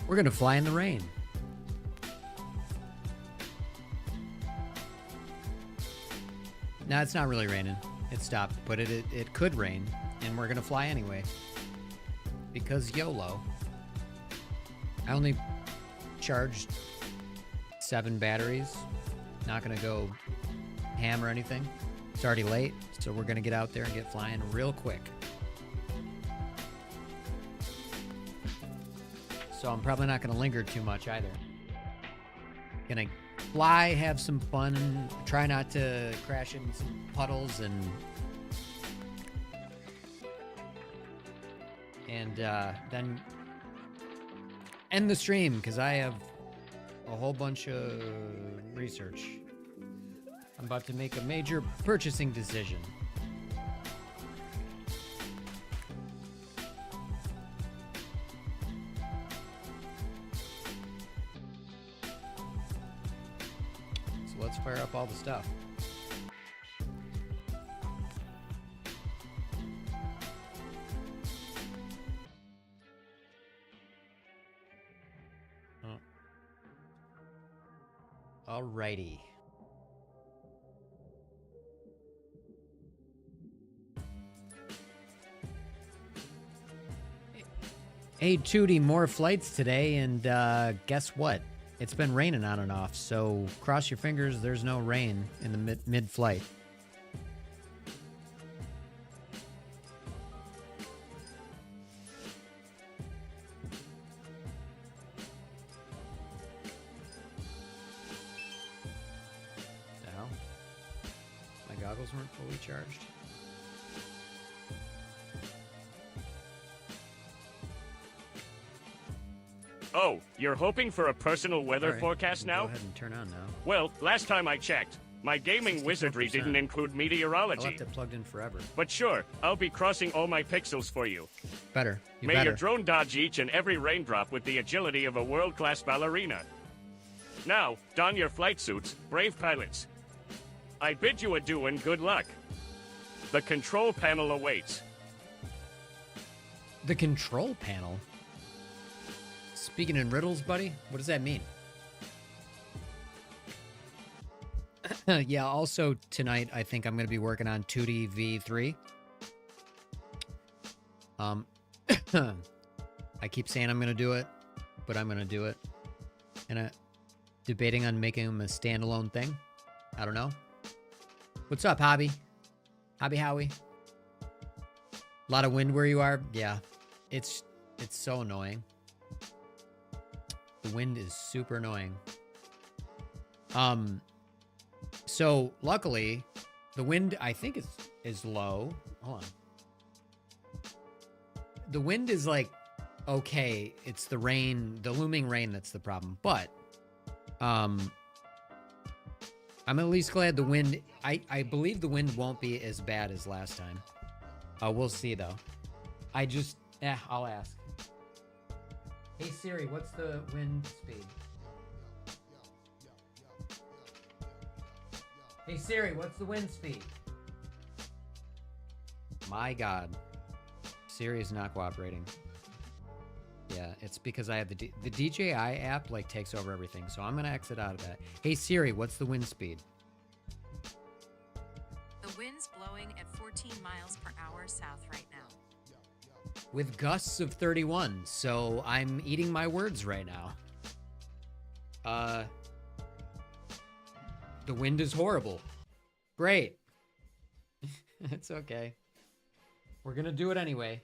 We're gonna fly in the rain. No, it's not really raining. It stopped, but it could rain, and we're gonna fly anyway. Because YOLO. I only charged 7 batteries. Not gonna go ham or anything. It's already late, so we're gonna get out there and get flying real quick. So I'm probably not gonna linger too much either. Gonna fly, have some fun, try not to crash in some puddles, and then end the stream because I have a whole bunch of research. I'm about to make a major purchasing decision. So let's fire up all the stuff. Alrighty. Hey, Tootie, more flights today, and guess what? It's been raining on and off, so cross your fingers there's no rain in the mid-flight. The hell? My goggles weren't fully charged. Oh, you're hoping for a personal weather Right, forecast now? Go ahead and turn on now. Well, last time I checked, my gaming wizardry 64%. didn't include I meteorology. left it plugged in forever. But sure, I'll be crossing all my pixels for you. Better. You May better. your drone dodge each and every raindrop with the agility of a world-class ballerina. Now, don your flight suits, brave pilots. I bid you adieu and good luck. The control panel awaits. The control panel? Speaking in riddles, buddy, what does that mean? Yeah, also tonight, I think I'm going to be working on 2D V3. I keep saying I'm going to do it, but I'm going to do it. And debating on making them a standalone thing. I don't know. What's up, Hobby? Hobby Howie? A lot of wind where you are? Yeah. It's so annoying. The wind is super annoying. So luckily, the wind I think is low. Hold on. The wind is like okay. It's the rain, the looming rain that's the problem. But I'm at least glad the wind. I believe the wind won't be as bad as last time. We'll see though. I'll ask. Hey Siri, what's the wind speed? Hey Siri, what's the wind speed? My God. Siri is not cooperating. Yeah, it's because I have the DJI app like takes over everything, so I'm gonna exit out of that. Hey Siri, what's the wind speed? The wind's blowing at 14 miles per hour south right now. With gusts of 31, so I'm eating my words right now. The wind is horrible. Great. It's okay. We're gonna do it anyway.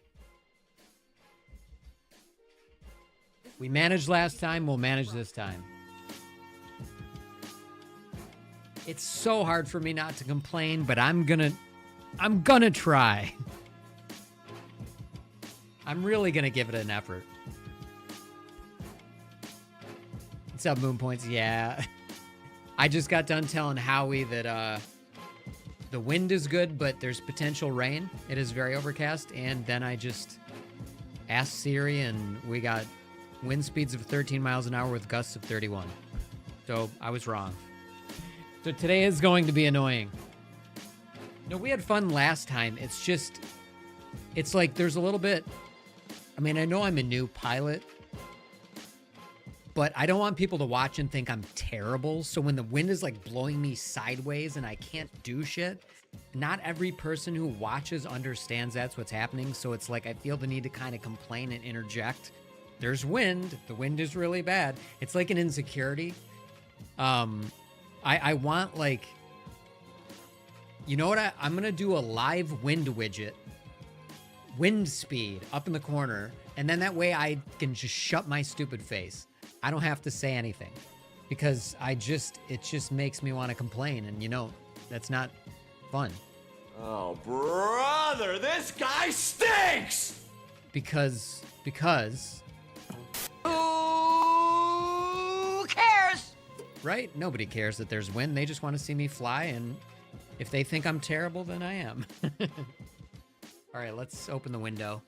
We managed last time, we'll manage this time. It's so hard for me not to complain, but I'm gonna try. I'm really gonna give it an effort. What's up, Moon Points? Yeah. I just got done telling Howie that the wind is good, but there's potential rain. It is very overcast. And then I just asked Siri, and we got wind speeds of 13 miles an hour with gusts of 31. So I was wrong. So today is going to be annoying. No, we had fun last time. It's just, it's like there's a little bit. I mean, I know I'm a new pilot, but I don't want people to watch and think I'm terrible. So when the wind is like blowing me sideways and I can't do shit, not every person who watches understands that's what's happening. So it's like I feel the need to kind of complain and interject. There's wind. The wind is really bad. It's like an insecurity. I want like, you know what? I'm going to do a live wind widget, wind speed up in the corner. And then that way I can just shut my stupid face. I don't have to say anything because it just makes me want to complain. And you know, that's not fun. Oh, brother, this guy stinks! Because Who cares? right? Nobody cares that there's wind. They just want to see me fly, and if they think I'm terrible, then I am. All right, let's open the window.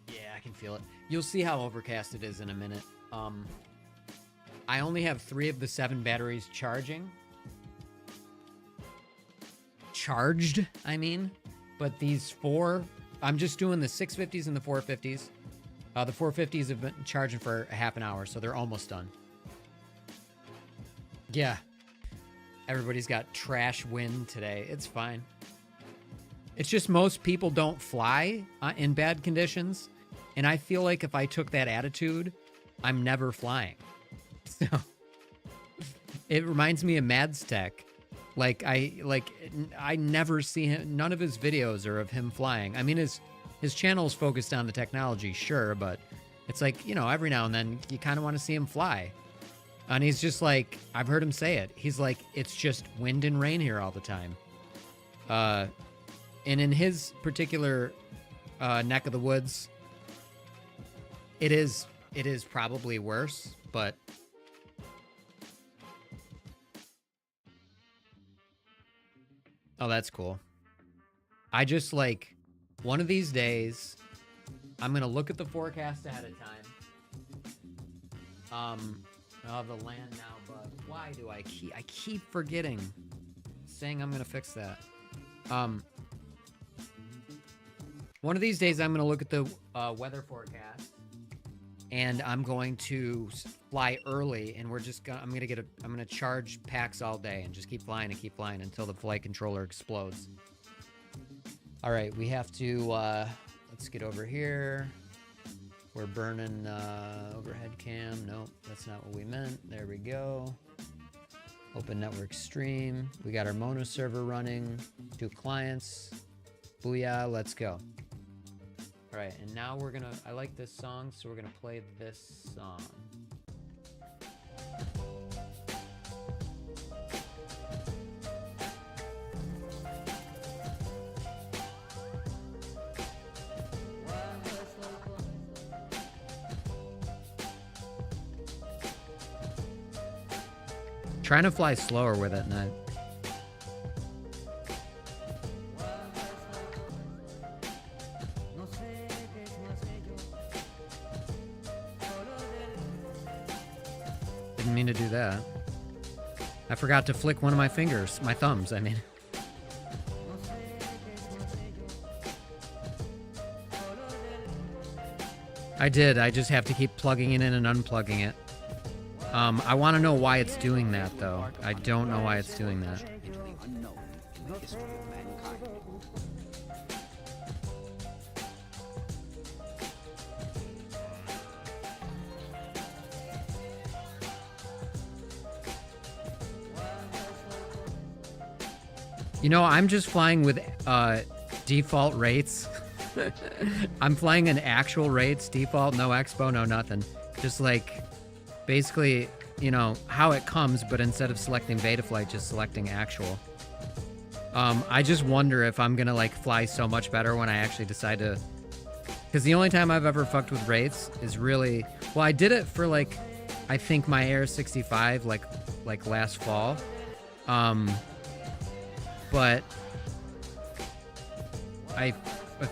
Yeah, I can feel it. You'll see how overcast it is in a minute. I only have 3 of the 7 batteries charging. Charged, I mean. But these 4, I'm just doing the 650s and the 450s. The 450s have been charging for a half an hour, so they're almost done. Yeah. Everybody's got trash wind today. It's fine. It's just most people don't fly in bad conditions. And I feel like if I took that attitude, I'm never flying. So it reminds me of Mads Tech. I never see him. None of his videos are of him flying. I mean, his channel is focused on the technology, sure, but it's like, you know, every now and then you kind of want to see him fly. And he's just like, I've heard him say it. He's like, it's just wind and rain here all the time. And in his particular neck of the woods, it is probably worse, but oh, that's cool. I just like one of these days, I'm gonna look at the forecast ahead of time. I'll have the land now, but why do I keep forgetting, saying I'm gonna fix that. One of these days, I'm gonna look at the weather forecast, and I'm going to fly early, and I'm gonna charge packs all day and just keep flying until the flight controller explodes. All right, we have to, let's get over here. We're burning overhead cam. Nope, that's not what we meant. There we go. Open network stream. We got our Mono server running. 2 clients. Booyah, let's go. All right, and now I like this song, so we're gonna play this song. Trying to fly slower with it, and didn't mean to do that. I forgot to flick one of my fingers, my thumbs, I mean. I did, I just have to keep plugging it in and unplugging it. I want to know why it's doing that, though. I don't know why it's doing that. You know, I'm just flying with default rates. I'm flying in actual rates, default, no expo, no nothing. Just like, basically, you know, how it comes, but instead of selecting Betaflight, just selecting actual. I just wonder if I'm gonna like fly so much better when I actually decide to, because the only time I've ever fucked with rates is really, well, I did it for like, I think my Air 65 like last fall. But I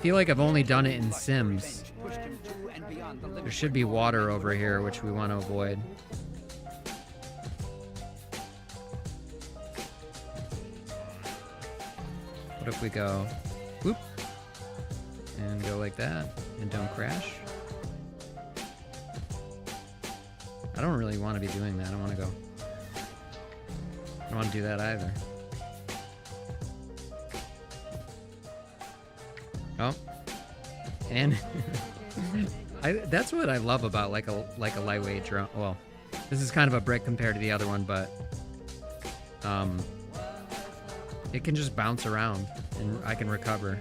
feel like I've only done it in Sims. There should be water over here, which we want to avoid. What if we go whoop and go like that and don't crash? I don't really want to be doing that. I don't want to go. I don't want to do that either. Oh, and that's what I love about like a lightweight drone. Well, this is kind of a brick compared to the other one, but it can just bounce around and I can recover.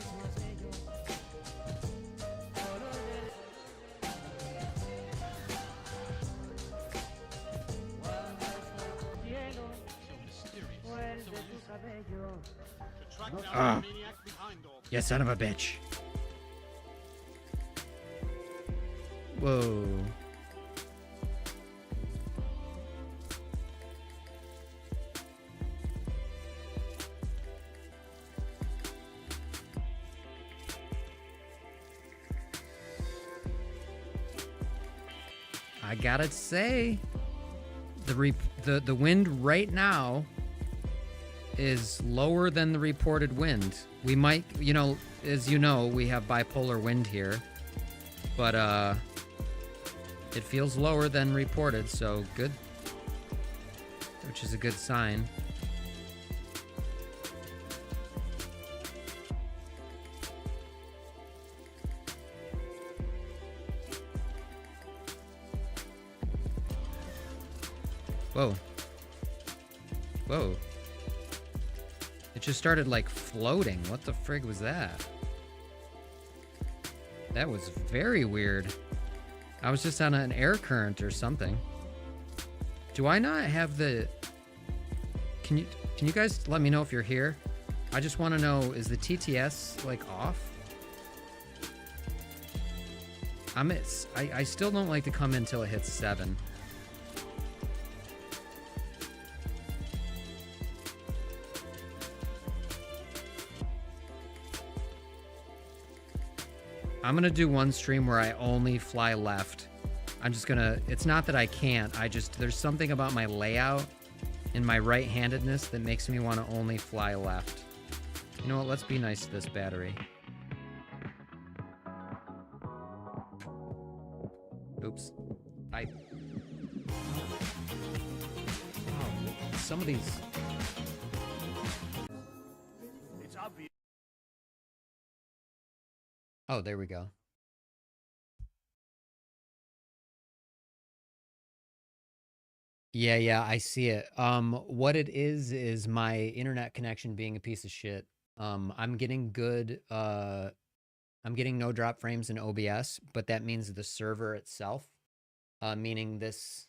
Ah, you son of a bitch. Whoa. I gotta say, the wind right now is lower than the reported wind. We might, you know, as you know, we have bipolar wind here, but it feels lower than reported, so good, which is a good sign. Whoa. Whoa. It just started like floating. What the frig was that? That was very weird. I was just on an air current or something. Do I not have the... Can you guys let me know if you're here? I just want to know, is the TTS like off? I still don't like to come in until it hits 7. I'm gonna do one stream where I only fly left. I'm just gonna, it's not that I can't, there's something about my layout and my right-handedness that makes me want to only fly left. You know what, let's be nice to this battery. Oops. Oh, some of these... Oh, there we go. Yeah, I see it. What it is my internet connection being a piece of shit. I'm getting good, I'm getting no drop frames in OBS, but that means the server itself, meaning this,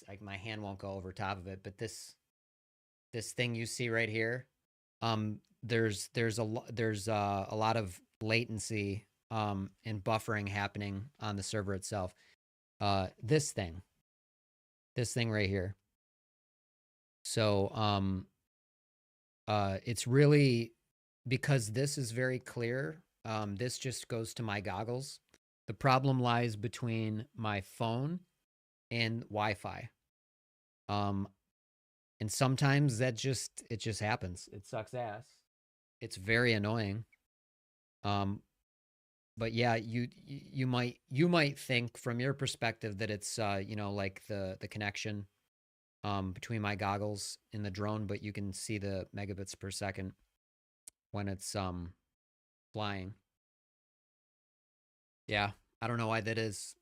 like my hand won't go over top of it, but this thing you see right here, there's a lot of latency and buffering happening on the server itself. This thing right here. So it's really, because this is very clear, this just goes to my goggles. The problem lies between my phone and Wi-Fi. And sometimes it just happens. It sucks ass. It's very annoying. But yeah, you might think from your perspective that it's you know, like the connection between my goggles and the drone, but you can see the megabits per second when it's flying. Yeah, I don't know why that is.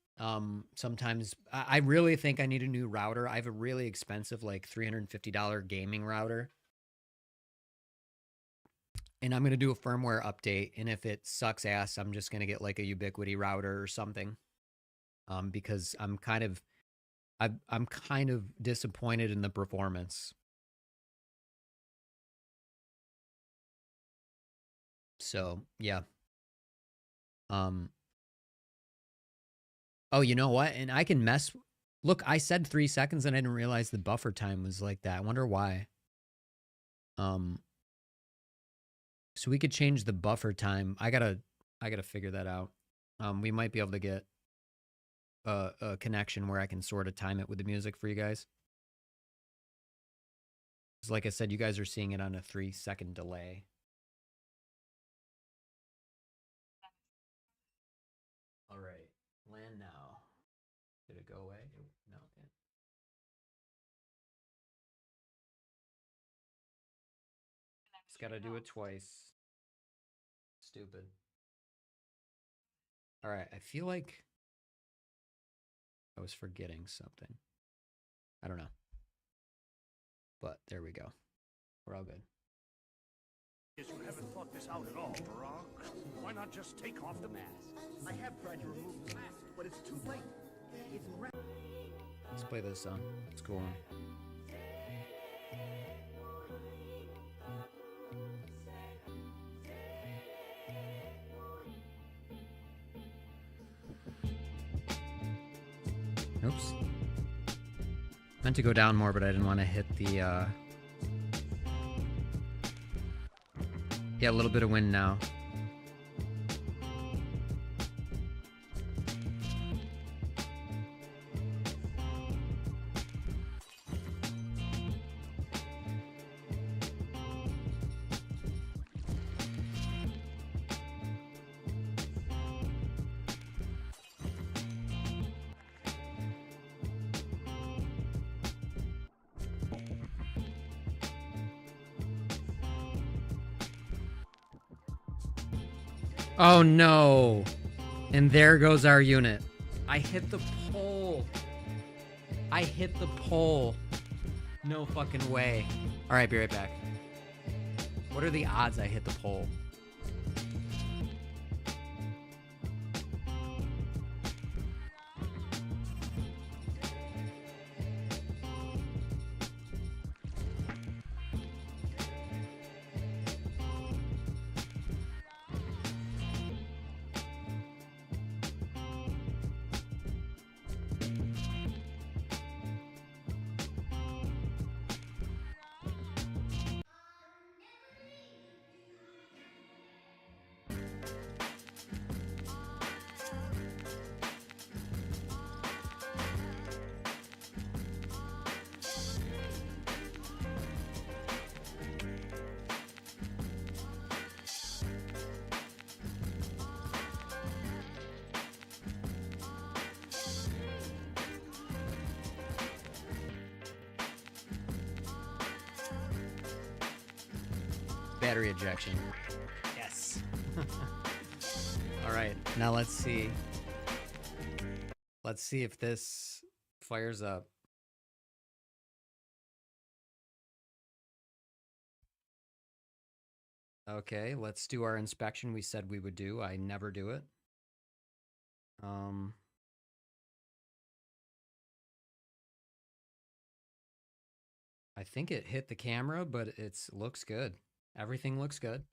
Sometimes I really think I need a new router. I have a really expensive, like $350 gaming router. And I'm going to do a firmware update. And if it sucks ass, I'm just going to get like a Ubiquiti router or something. Because I'm kind of disappointed in the performance. So yeah. Oh, you know what? And I can mess. Look, I said 3 seconds and I didn't realize the buffer time was like that. I wonder why. So we could change the buffer time. I gotta figure that out. We might be able to get a connection where I can sort of time it with the music for you guys. 'Cause like I said, you guys are seeing it on a 3-second delay. It's gotta do it twice. Stupid. Alright, I feel like I was forgetting something. I don't know. But there we go. We're all good. You haven't thought this out at all, Barack. Why not just take off the mask? I have tried to remove the mask, but it's too late. It's Let's play this song. It's cool one. Oops. Meant to go down more, but I didn't want to hit the, Yeah, a little bit of wind now. Oh no! And there goes our unit. I hit the pole. I hit the pole. No fucking way. Alright, be right back. What are the odds I hit the pole? Battery ejection. Yes. All right, now let's see. Let's see if this fires up. Okay, let's do our inspection we said we would do. I never do it. I think it hit the camera, but it looks good. Everything looks good.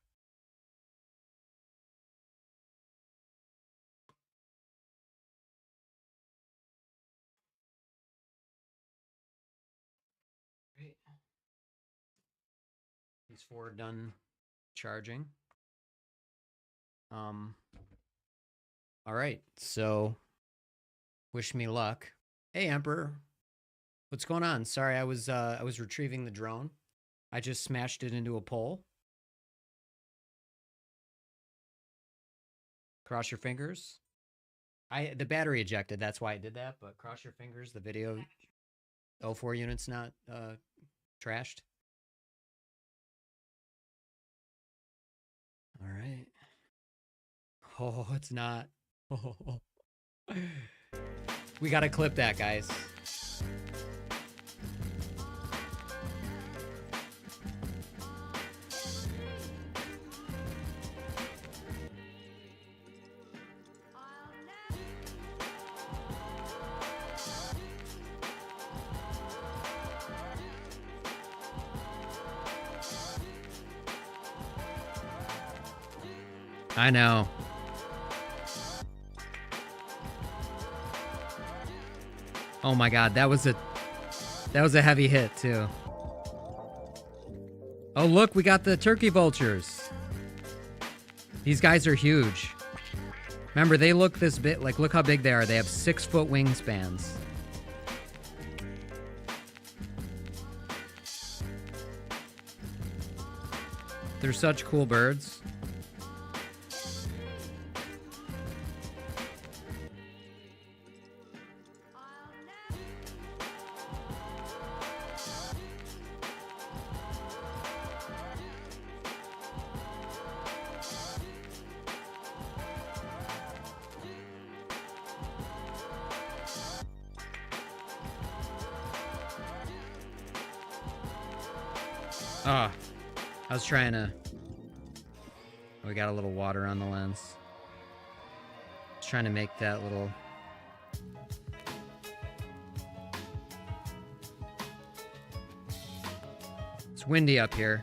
Great. These four done charging. All right, so wish me luck. Hey, Emperor. What's going on? Sorry, I was retrieving the drone. I just smashed it into a pole. Cross your fingers. The battery ejected, that's why I did that, but cross your fingers, the video O4 unit's not trashed. All right. Oh, it's not. Oh. We gotta clip that, guys. I know. Oh my god, that was a heavy hit too. Oh look, we got the turkey vultures. These guys are huge. Remember, they look this big, like look how big they are. They have 6-foot wingspans. They're such cool birds. Ah, I was trying to... We got a little water on the lens. I was trying to make that little... It's windy up here.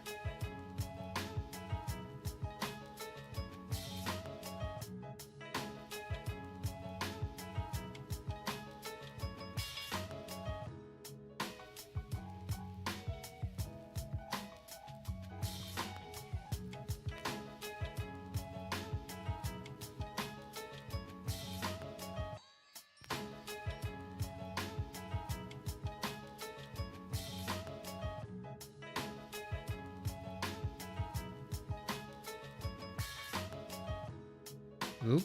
Oop.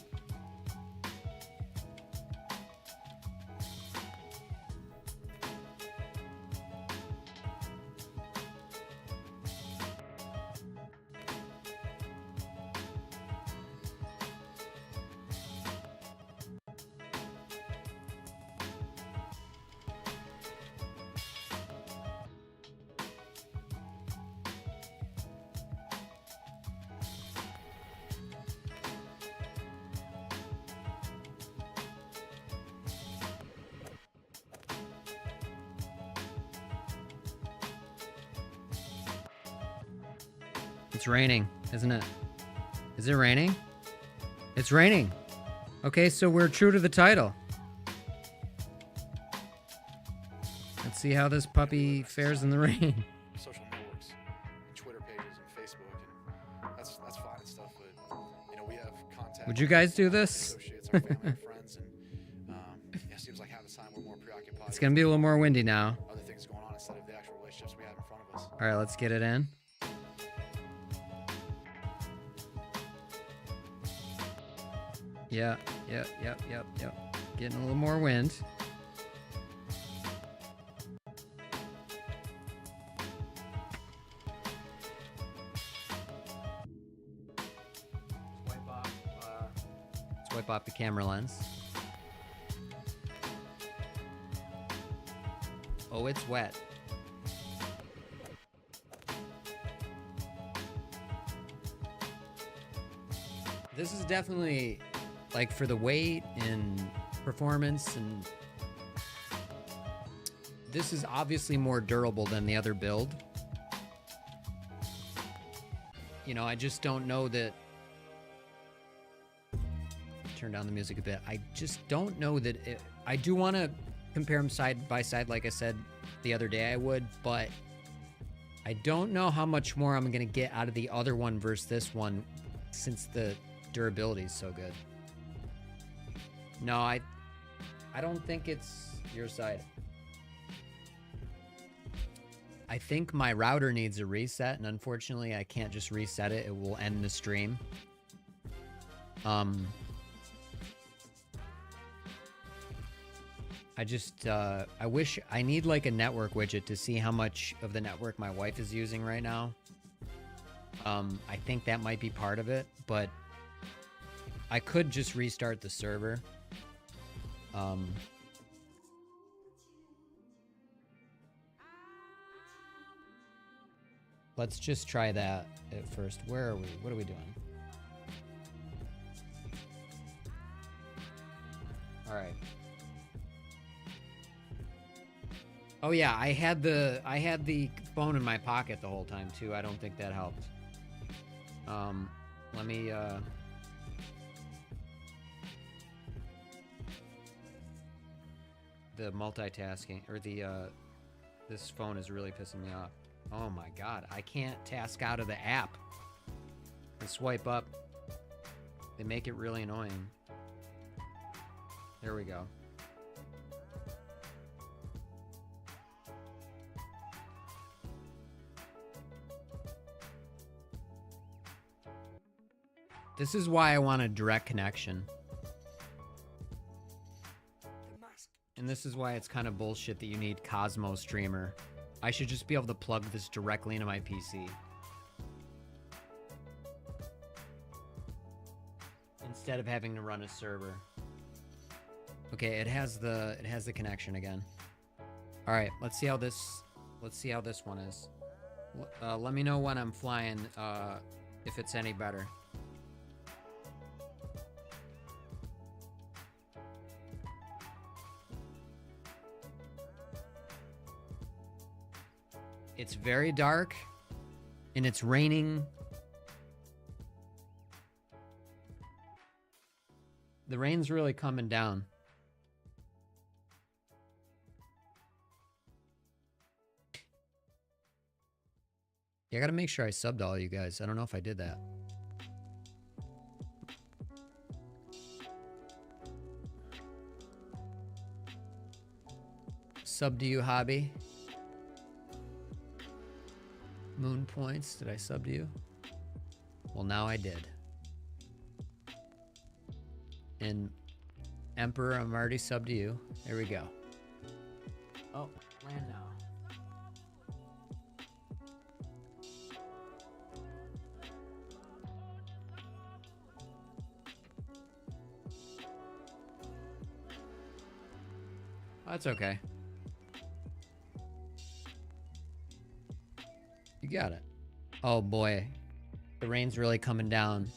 It's raining, isn't it? Is it raining? It's raining. Okay, so we're true to the title. Let's see how this puppy fares in the rain. Social networks, Twitter pages, and Facebook, and that's fine and stuff. But you know, we have contact. Would you guys do this? Associates, our family, and friends, and it seems like half the time we're more preoccupied. It's gonna be a little more windy now. Other things going on instead of the actual relationships we have in front of us. All right, let's get it in. Yeah, yep. Getting a little more wind. Let's wipe off the camera lens. Oh, it's wet. This is definitely, like, for the weight and performance, and this is obviously more durable than the other build. You know, I just don't know that... Turn down the music a bit. I just don't know that it... I do want to compare them side by side, like I said the other day I would, but I don't know how much more I'm going to get out of the other one versus this one, since the durability is so good. No, I don't think it's your side. I think my router needs a reset, and unfortunately I can't just reset it. It will end the stream. I just, I wish, I need like a network widget to see how much of the network my wife is using right now. I think that might be part of it, but I could just restart the server. Let's just try that at first. Where are we? What are we doing? All right. Oh yeah, I had the phone in my pocket the whole time too. I don't think that helped. Let me the multitasking, or the this phone is really pissing me off. Oh my god, I can't task out of the app and swipe up. They make it really annoying. There we go. This is why I want a direct connection. And this is why it's kind of bullshit that you need Cosmo Streamer. I should just be able to plug this directly into my PC. Instead of having to run a server. Okay, it has the connection again. All right, let's see how this one is. Let me know when I'm flying, if it's any better. It's very dark, and it's raining. The rain's really coming down. Yeah, I gotta make sure I subbed all you guys. I don't know if I did that. Sub to you, Hobby. Moon Points, did I sub to you? Well, now I did. And Emperor, I'm already subbed to you. There we go. Oh, land now. That's okay. You got it. Oh boy. The rain's really coming down.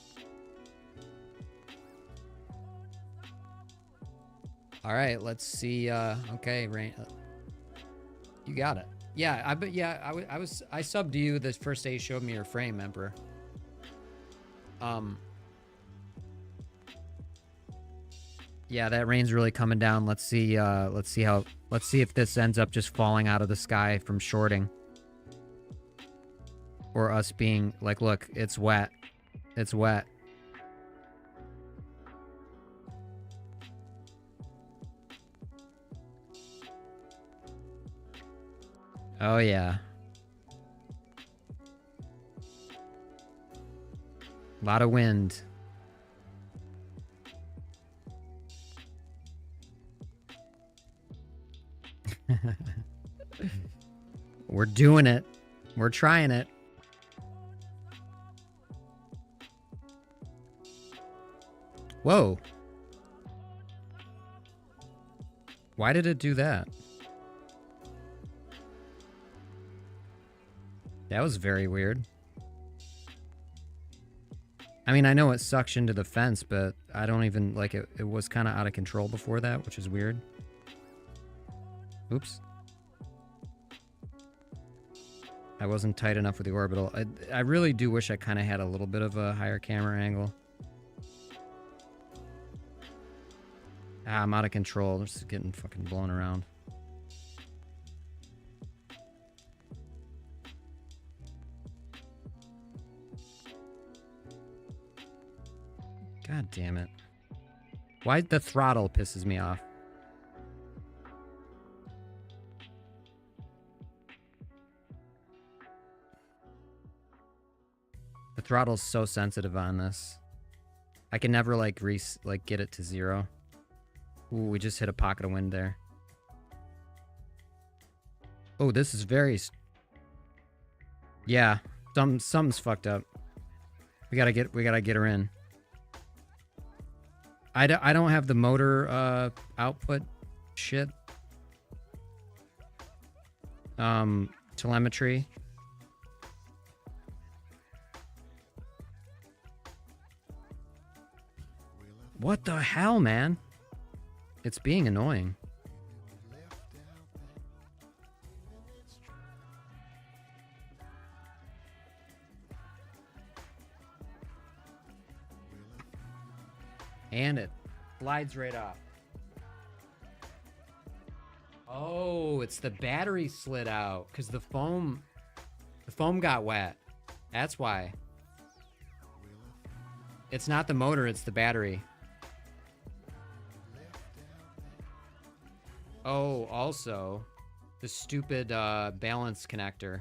All right, let's see. Okay, rain. You got it. Yeah, I subbed to you the first day you showed me your frame, Emperor. Yeah, that rain's really coming down. Let's see if this ends up just falling out of the sky from shorting. Or us being like, look, it's wet. It's wet. Oh yeah. A lot of wind. We're doing it. We're trying it. Whoa. Why did it do that? That was very weird. I mean, I know it suctioned to the fence, but I don't even, like, it was kind of out of control before that, which is weird. Oops. I wasn't tight enough with the orbital. I really do wish I kind of had a little bit of a higher camera angle. Ah, I'm out of control. I'm just getting fucking blown around. God damn it. Why the throttle pisses me off? The throttle's so sensitive on this. I can never like get it to 0. Ooh, we just hit a pocket of wind there. Oh, this is very... Yeah, something's fucked up. We gotta get her in. I don't have the motor output shit. Telemetry. What the hell, man? It's being annoying. And it slides right off. Oh, it's the battery slid out because the foam got wet. That's why. It's not the motor, it's the battery. Oh, also, the stupid balance connector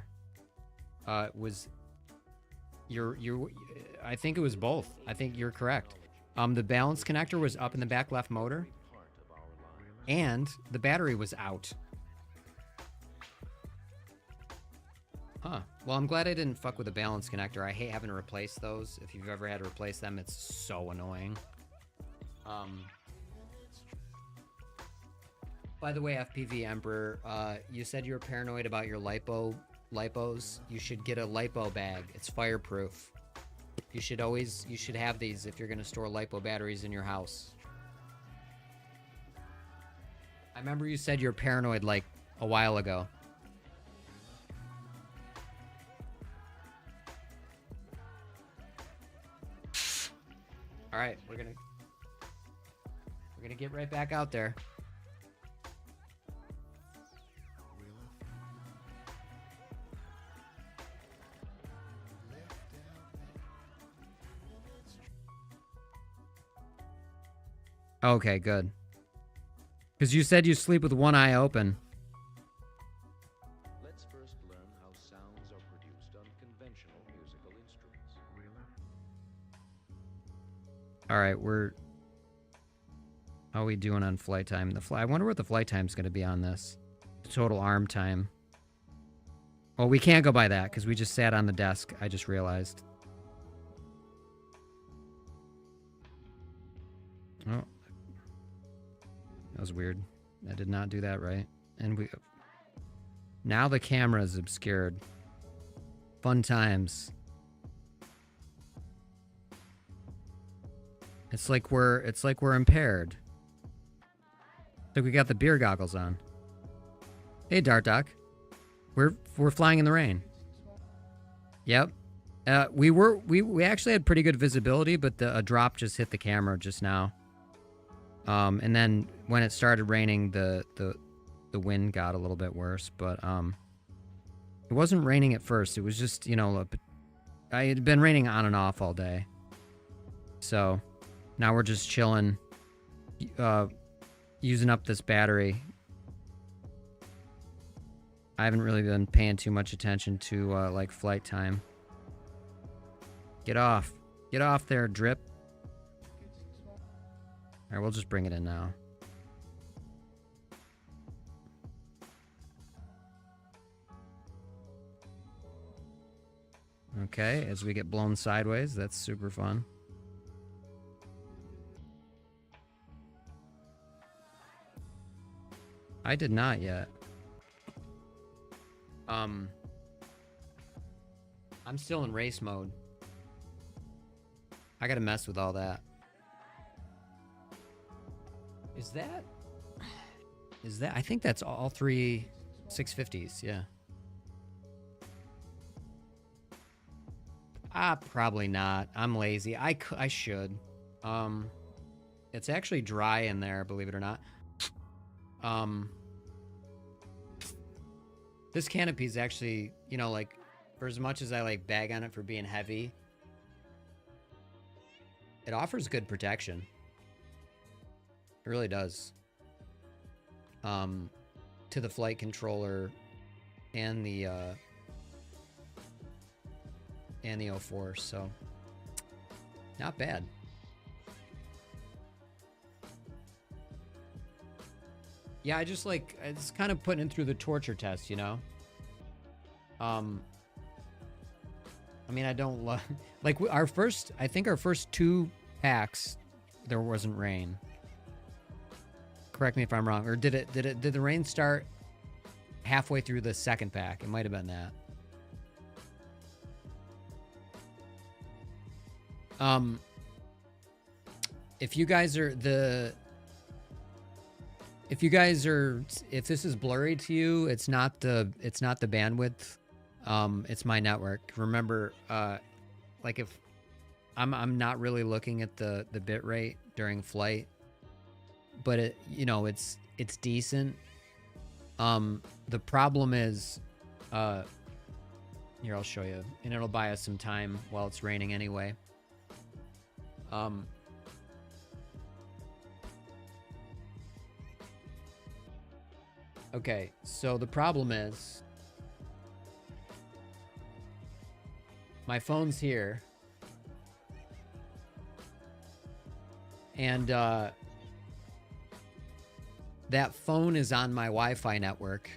was I think it was both. I think you're correct. The balance connector was up in the back left motor, and the battery was out. Huh. Well, I'm glad I didn't fuck with the balance connector. I hate having to replace those. If you've ever had to replace them, it's so annoying. By the way, FPV Emperor, you said you were paranoid about your lipo lipos, you should get a lipo bag. It's fireproof. You should have these if you're gonna store lipo batteries in your house. I remember you said you're paranoid like a while ago. All right, we're gonna get right back out there. Okay, good. Because you said you sleep with one eye open. Let's first learn how sounds are produced on conventional musical instruments. All right, how are we doing on flight time? I wonder what the flight time's going to be on this. Total arm time. Well, we can't go by that because we just sat on the desk. I just realized. Oh. That was weird. I did not do that right. And now the camera is obscured. Fun times. It's like we're impaired. Like we got the beer goggles on. Hey, Dart Doc. We're flying in the rain. Yep. We actually had pretty good visibility, but a drop just hit the camera just now. And then when it started raining, the wind got a little bit worse, but it wasn't raining at first. It was just, it had been raining on and off all day. So now we're just chilling, using up this battery. I haven't really been paying too much attention to like flight time. Get off there, Drip. All right, we'll just bring it in now. Okay, as we get blown sideways, that's super fun. I did not yet. I'm still in race mode. I gotta mess with all that. Is that? I think that's all three 650s, yeah. Probably not. I'm lazy. I should. It's actually dry in there, believe it or not. This canopy is actually, like, for as much as I like bag on it for being heavy, it offers good protection. It really does. To the flight controller and the O4, so not bad. Yeah, it's kind of putting it through the torture test, I mean, I don't love, like, I think our first 2 packs, there wasn't rain. Correct me if I'm wrong. Or did the rain start halfway through the second pack? It might have been that. If this is blurry to you, it's not the bandwidth. It's my network. Remember, like, if I'm not really looking at the bit rate during flight, but it's decent. The problem is, here, I'll show you, and it'll buy us some time while it's raining anyway. Okay, so the problem is my phone's here, and that phone is on my Wi-Fi network,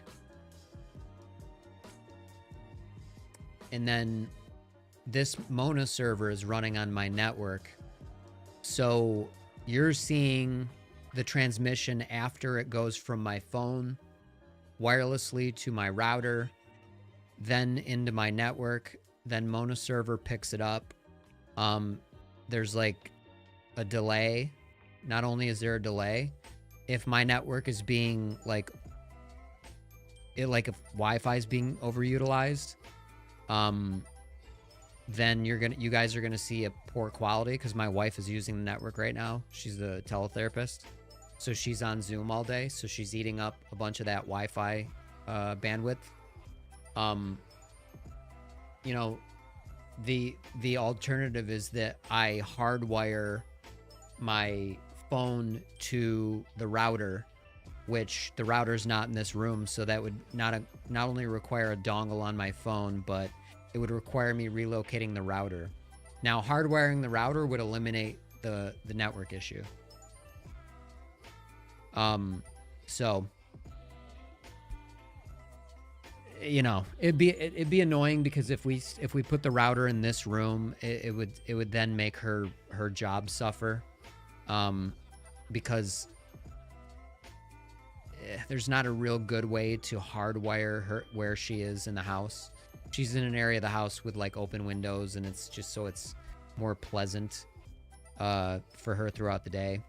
and then this Mona server is running on my network. So you're seeing the transmission after it goes from my phone wirelessly to my router. then into my network, then Mona server picks it up. There's like a delay. Not only is there a delay, if my network is being like if Wi-Fi is being overutilized, then you guys are gonna see a poor quality because my wife is using the network right now. She's a teletherapist, so she's on Zoom all day, so she's eating up a bunch of that Wi-Fi bandwidth. You know, the alternative is that I hardwire my phone to the router, which the router's not in this room, so that would not only require a dongle on my phone, but it would require me relocating the router. Now, hardwiring the router would eliminate the network issue. So, you know, it'd be annoying because if we put the router in this room, it would then make her job suffer, because there's not a real good way to hardwire her where she is in the house. She's in an area of the house with like open windows, and it's just so it's more pleasant for her throughout the day.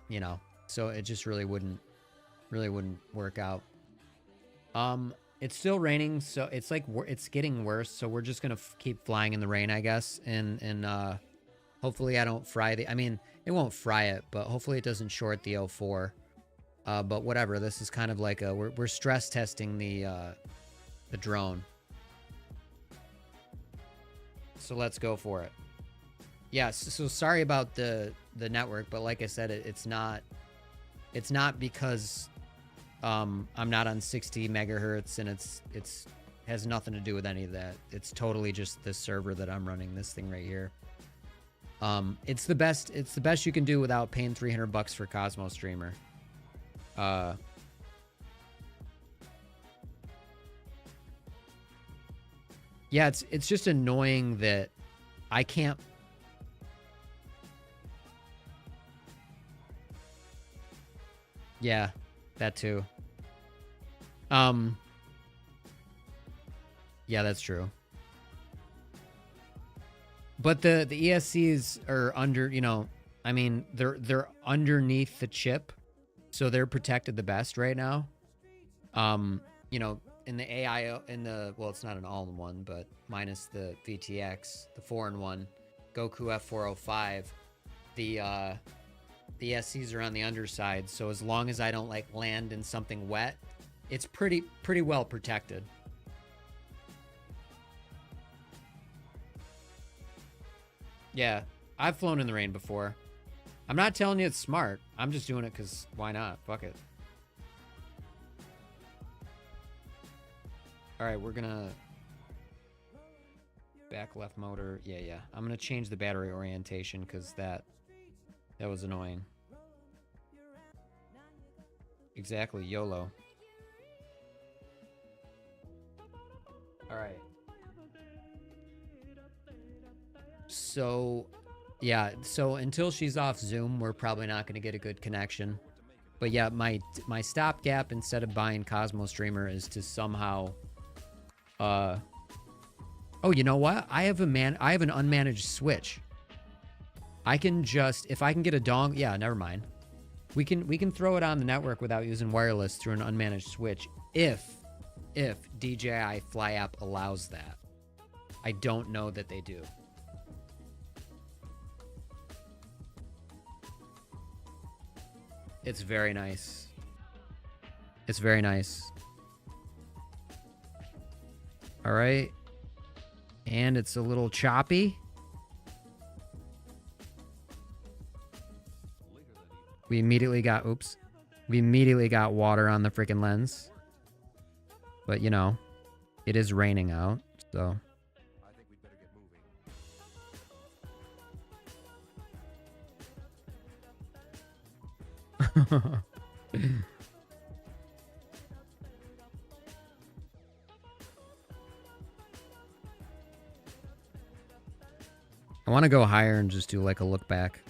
You know, so it just really wouldn't work out. It's still raining, so it's like it's getting worse, so we're just gonna keep flying in the rain, I guess, and hopefully I don't fry I mean, it won't fry it, but hopefully it doesn't short the O4. But whatever, this is kind of like we're stress testing the drone. So let's go for it. Yeah, so sorry about the network, but like I said, it's not because I'm not on 60 megahertz, and it's has nothing to do with any of that. It's totally just this server that I'm running, this thing right here. It's the best you can do without paying $300 for Cosmo Streamer. Yeah, it's just annoying that I can't. Yeah, that too. Yeah, that's true. But the ESCs are under, you know, I mean, they're underneath the chip, so they're protected the best right now. You know, in the AI, well, it's not an all-in-one, but minus the VTX, the 4-in-1, Goku F405, the ESCs are on the underside, so as long as I don't like land in something wet, it's pretty well protected. Yeah, I've flown in the rain before. I'm not telling you it's smart. I'm just doing it because why not? Fuck it. All right, we're gonna back left motor. Yeah. I'm gonna change the battery orientation because that was annoying. Exactly, YOLO. All right. So, yeah, so until she's off Zoom, we're probably not going to get a good connection. But yeah, my stopgap instead of buying Cosmo Streamer is to somehow oh, you know what? I have an unmanaged switch. I can just, if I can get a dongle, yeah, never mind. We can throw it on the network without using wireless through an unmanaged switch if DJI Fly app allows that. I don't know that they do. It's very nice. It's very nice. All right. And it's a little choppy. We immediately got water on the freaking lens. But, you know, it is raining out, so. I think we'd better get moving. I want to go higher and just do like a look back.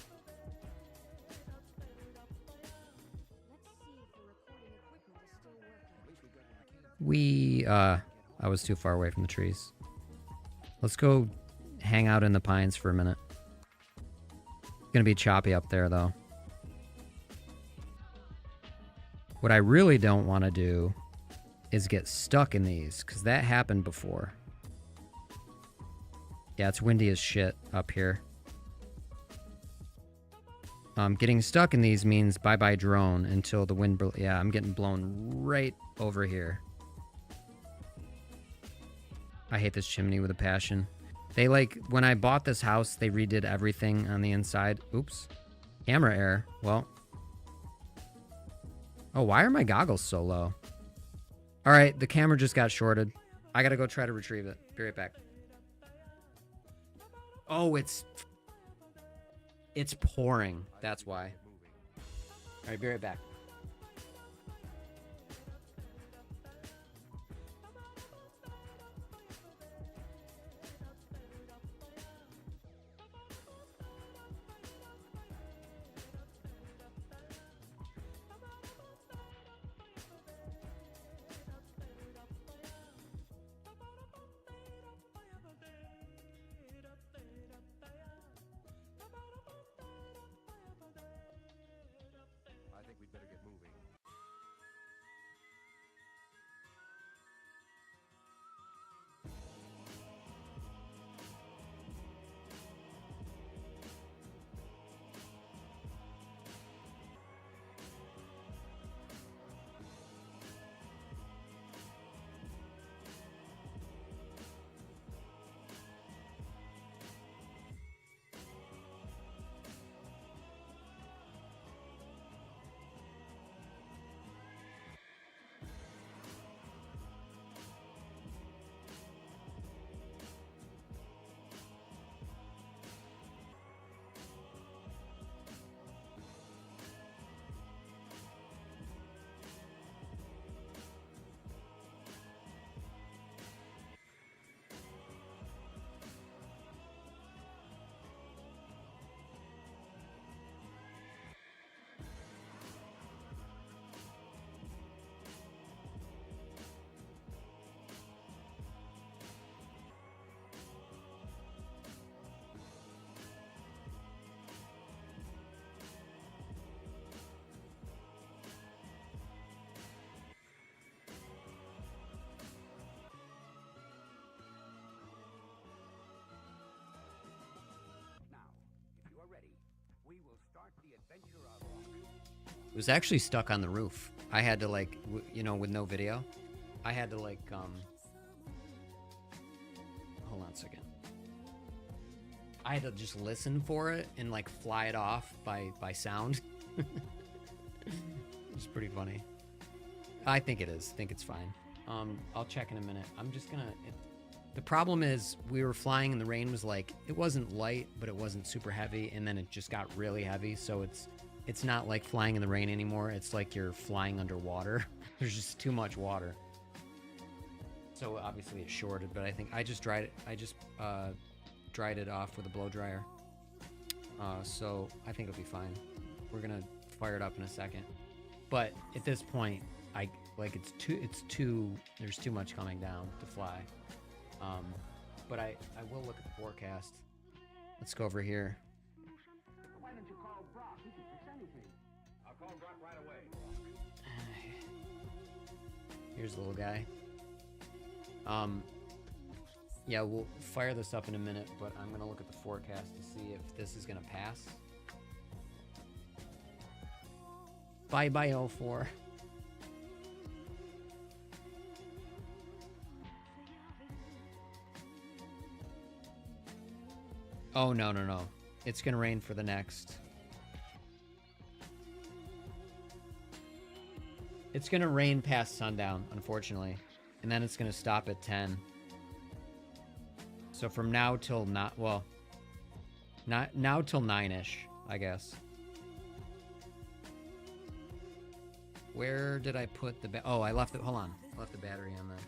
I was too far away from the trees. Let's go hang out in the pines for a minute. It's gonna be choppy up there, though. What I really don't want to do is get stuck in these, because that happened before. Yeah, it's windy as shit up here. Getting stuck in these means bye-bye drone until the wind... Yeah, I'm getting blown right over here. I hate this chimney with a passion. They, like, when I bought this house, they redid everything on the inside. Oops. Camera error. Well. Oh, why are my goggles so low? All right, the camera just got shorted. I gotta go try to retrieve it. Be right back. Oh, it's pouring. That's why. All right, be right back. I think we'd better get moving. It was actually stuck on the roof. I had to, like, you know, with no video, I had to, like, hold on a second. I had to just listen for it and, like, fly it off by sound. It's pretty funny. I think it is. I think it's fine. I'll check in a minute. I'm just gonna... The problem is we were flying and the rain was, like, it wasn't light, but it wasn't super heavy, and then it just got really heavy, so it's not like flying in the rain anymore. It's like you're flying underwater. There's just too much water. So obviously it's shorted, but I think I just dried it off with a blow dryer. So I think it'll be fine. We're gonna fire it up in a second. But at this point, there's too much coming down to fly. But I will look at the forecast. Let's go over here. Why don't you call Brock? He can fix anything. I'll call Brock right away. Here's the little guy. Yeah, we'll fire this up in a minute, but I'm gonna look at the forecast to see if this is gonna pass. Bye bye O4. Oh, no. It's gonna rain for the next. It's gonna rain past sundown, unfortunately. And then it's gonna stop at 10. So from now till now till 9-ish, I guess. Where did I put the oh, I left it, hold on. I left the battery on there.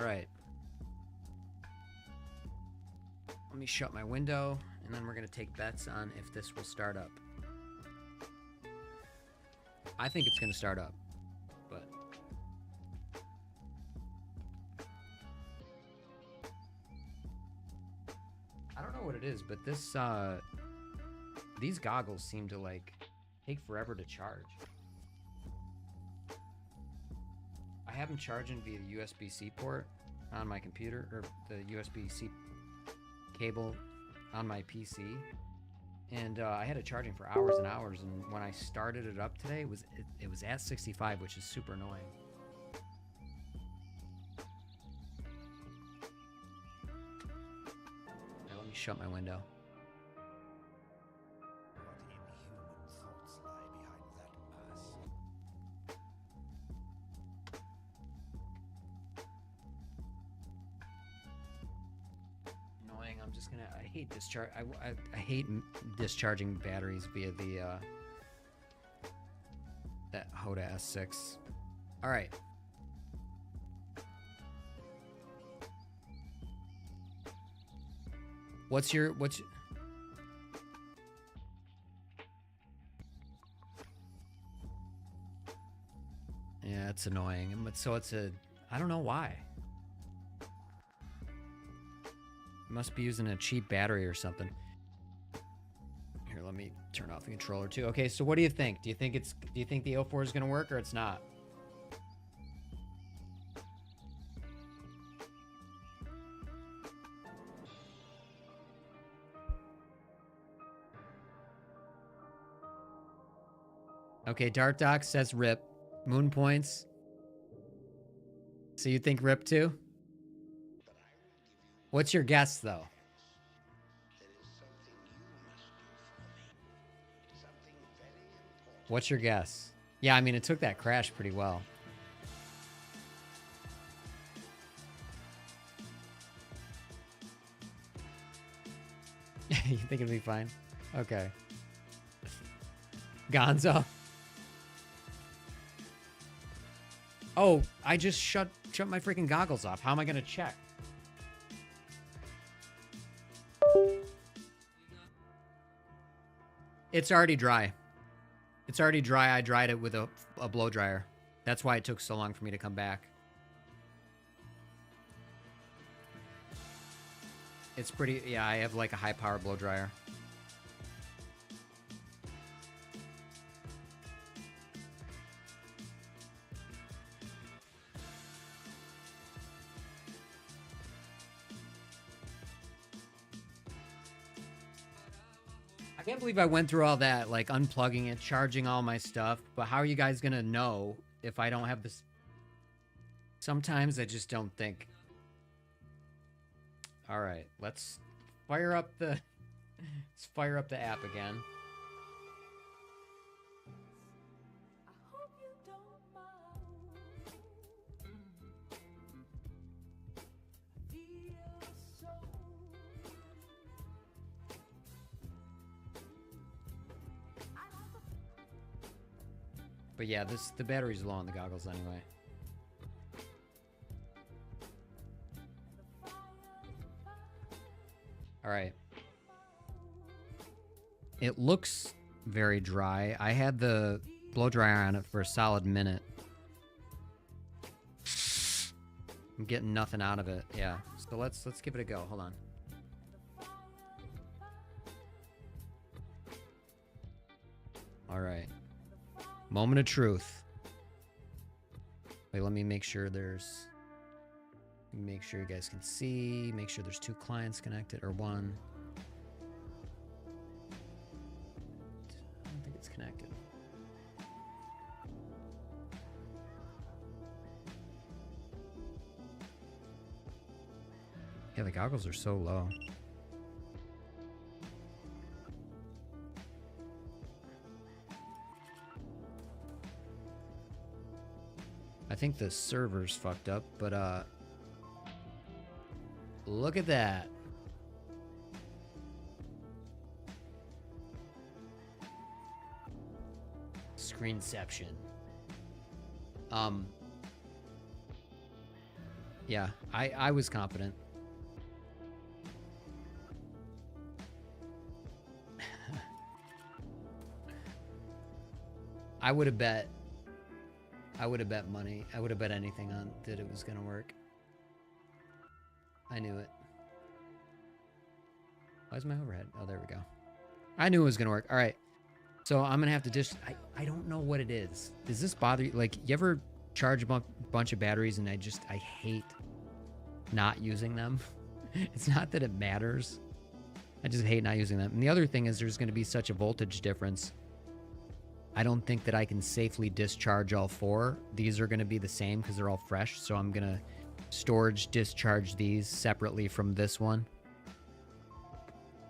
All right. Let me shut my window, and then we're going to take bets on if this will start up. I think it's going to start up, but... I don't know what it is, but this, these goggles seem to, like, take forever to charge. I have them charging via the USB-C port on my computer, or the USB-C cable on my PC, and I had it charging for hours and hours, and when I started it up today, it was at 65, which is super annoying. Now, let me shut my window. What inhuman thoughts lie behind that mask? Annoying. I'm just gonna. I hate discharge. I hate discharging batteries via the that Hoda S6. All right. What's Yeah, it's annoying. But so it's a. I don't know why. Must be using a cheap battery or something. Here, let me turn off the controller too. Okay, so what do you think? Do you think the O4 is gonna work or it's not? Okay, Dark Doc says rip. Moon points. So you think rip too? What's your guess though? What's your guess? Yeah, I mean, it took that crash pretty well. You think it'll be fine? Okay. Gonzo. Oh, I just shut my freaking goggles off. How am I gonna check? It's already dry. It's already dry. I dried it with a blow dryer. That's why it took so long for me to come back. It's pretty, yeah, I have like a high power blow dryer. I can't believe I went through all that, like unplugging it, charging all my stuff, but how are you guys gonna know if I don't have this? Sometimes I just don't think. All right, let's fire up the app again. But yeah, the battery's low on the goggles anyway. All right. It looks very dry. I had the blow dryer on it for a solid minute. I'm getting nothing out of it. Yeah. So let's give it a go. Hold on. All right. Moment of truth. Wait, let me make sure there's... Make sure you guys can see. Make sure there's 2 clients connected, or 1. I don't think it's connected. Yeah, the goggles are so low. I think the server's fucked up, but look at that. Screenception. Yeah, I was confident. I would have bet money. I would have bet anything on that it was going to work. I knew it. Why is my overhead? Oh, there we go. I knew it was going to work. All right. So I'm going to have to I don't know what it is. Does this bother you? Like, you ever charge a bunch of batteries and I hate not using them? It's not that it matters. I just hate not using them. And the other thing is there's going to be such a voltage difference. I don't think that I can safely discharge all 4. These are going to be the same because they're all fresh. So I'm going to storage discharge these separately from this one.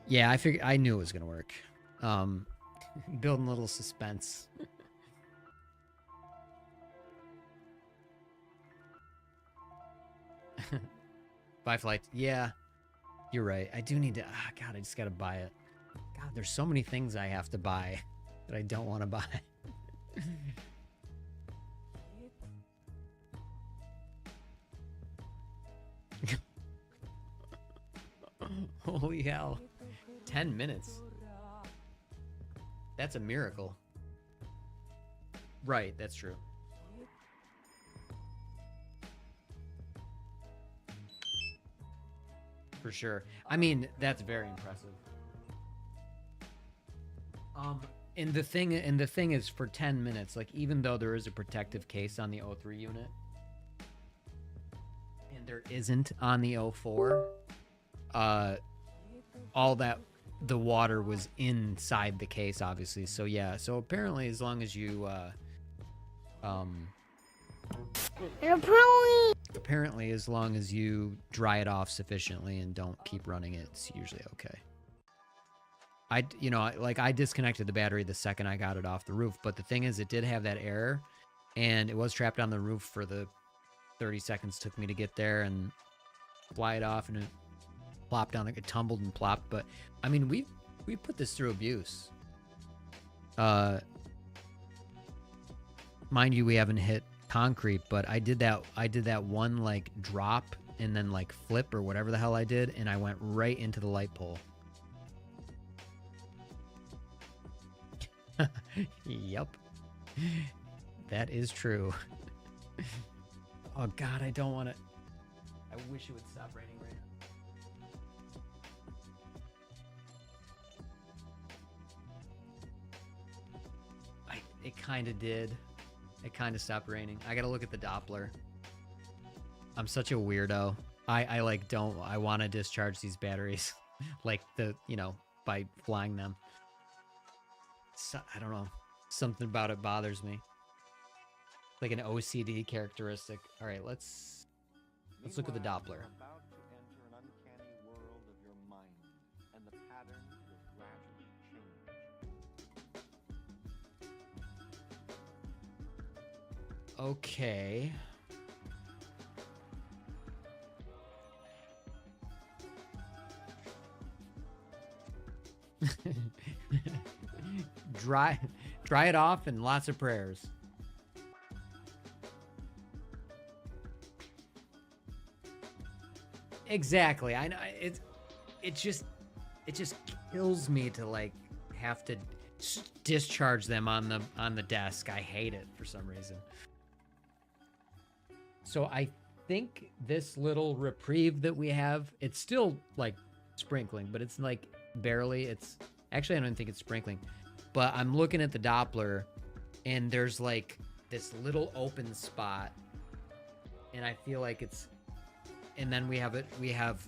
Yeah, I knew it was going to work. Building a little suspense. Buy flights. Yeah, you're right. I do need to. God, I just got to buy it. God, there's so many things I have to buy that I don't want to buy. Holy hell. 10 minutes. That's a miracle. Right, that's true. For sure. I mean, that's very impressive. And the thing is, for 10 minutes, like, even though there is a protective case on the O3 unit, and there isn't on the O4, all that, the water was inside the case, obviously. So yeah, so apparently as long as you, apparently as long as you dry it off sufficiently and don't keep running it, it's usually okay. I disconnected the battery the second I got it off the roof, but the thing is, it did have that error, and it was trapped on the roof for the 30 seconds it took me to get there and fly it off, and it plopped down, like it tumbled and plopped. But I mean, we put this through abuse. Mind you, we haven't hit concrete, but I did that one like drop and then like flip or whatever the hell I did, and I went right into the light pole. Yep, that is true. Oh God, I don't want to. I wish it would stop raining right now. It kind of did. It kind of stopped raining. I gotta look at the Doppler. I'm such a weirdo. I like don't. I want to discharge these batteries, like by flying them. So, I don't know. Something about it bothers me. Like an OCD characteristic. All right, let's look at the Doppler. About to enter an uncanny world of your mind, and the patterns will gradually change. Okay. Dry it off and lots of prayers. Exactly. I know it just kills me to like have to discharge them on the desk. I hate it for some reason. So I think this little reprieve that we have, it's still like sprinkling, but it's like barely. It's actually, I don't even think it's sprinkling, but I'm looking at the Doppler and there's like this little open spot, and I feel like it's, and then we have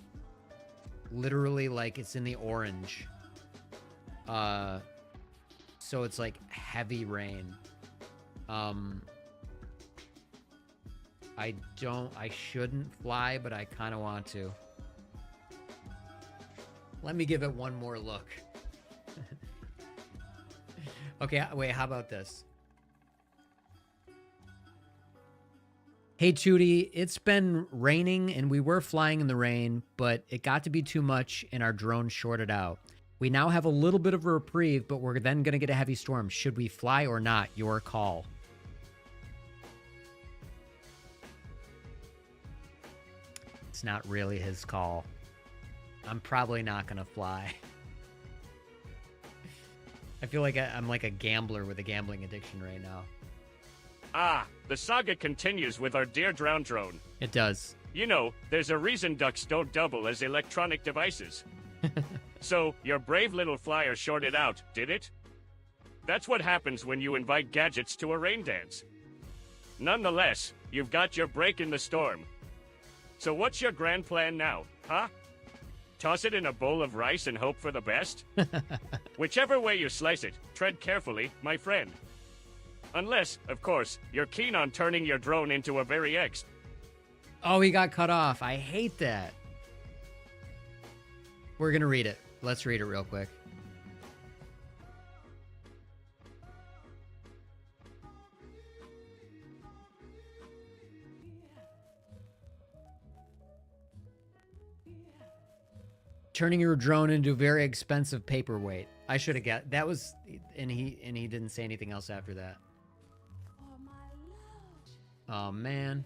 literally like it's in the orange. So it's like heavy rain. I shouldn't fly, but I kind of want to. Let me give it one more look. Okay, wait, how about this? Hey, Chudy, it's been raining and we were flying in the rain, but it got to be too much and our drone shorted out. We now have a little bit of a reprieve, but we're then going to get a heavy storm. Should we fly or not? Your call. not really his call. I'm probably not gonna fly. I feel like I'm like a gambler with a gambling addiction right now. Ah, the saga continues with our dear drowned drone. It does. You know, there's a reason ducks don't double as electronic devices. So, your brave little flyer shorted out, did it? That's what happens when you invite gadgets to a rain dance. Nonetheless, you've got your break in the storm. So what's your grand plan now, huh? Toss it in a bowl of rice and hope for the best? Whichever way you slice it, tread carefully, my friend. Unless, of course, you're keen on turning your drone into a very X. Oh, he got cut off. I hate that. We're gonna read it. Let's read it real quick. Turning your drone into a very expensive paperweight. I should have got that was, and he didn't say anything else after that. Oh man.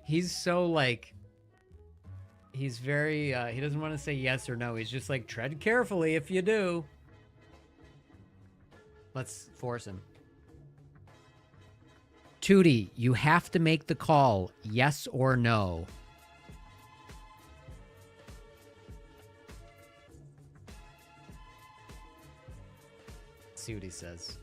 He's so like, he's very he doesn't want to say yes or no. He's just like, tread carefully if you do. Let's force him. Tootie, you have to make the call, yes or no. Let's see what he says.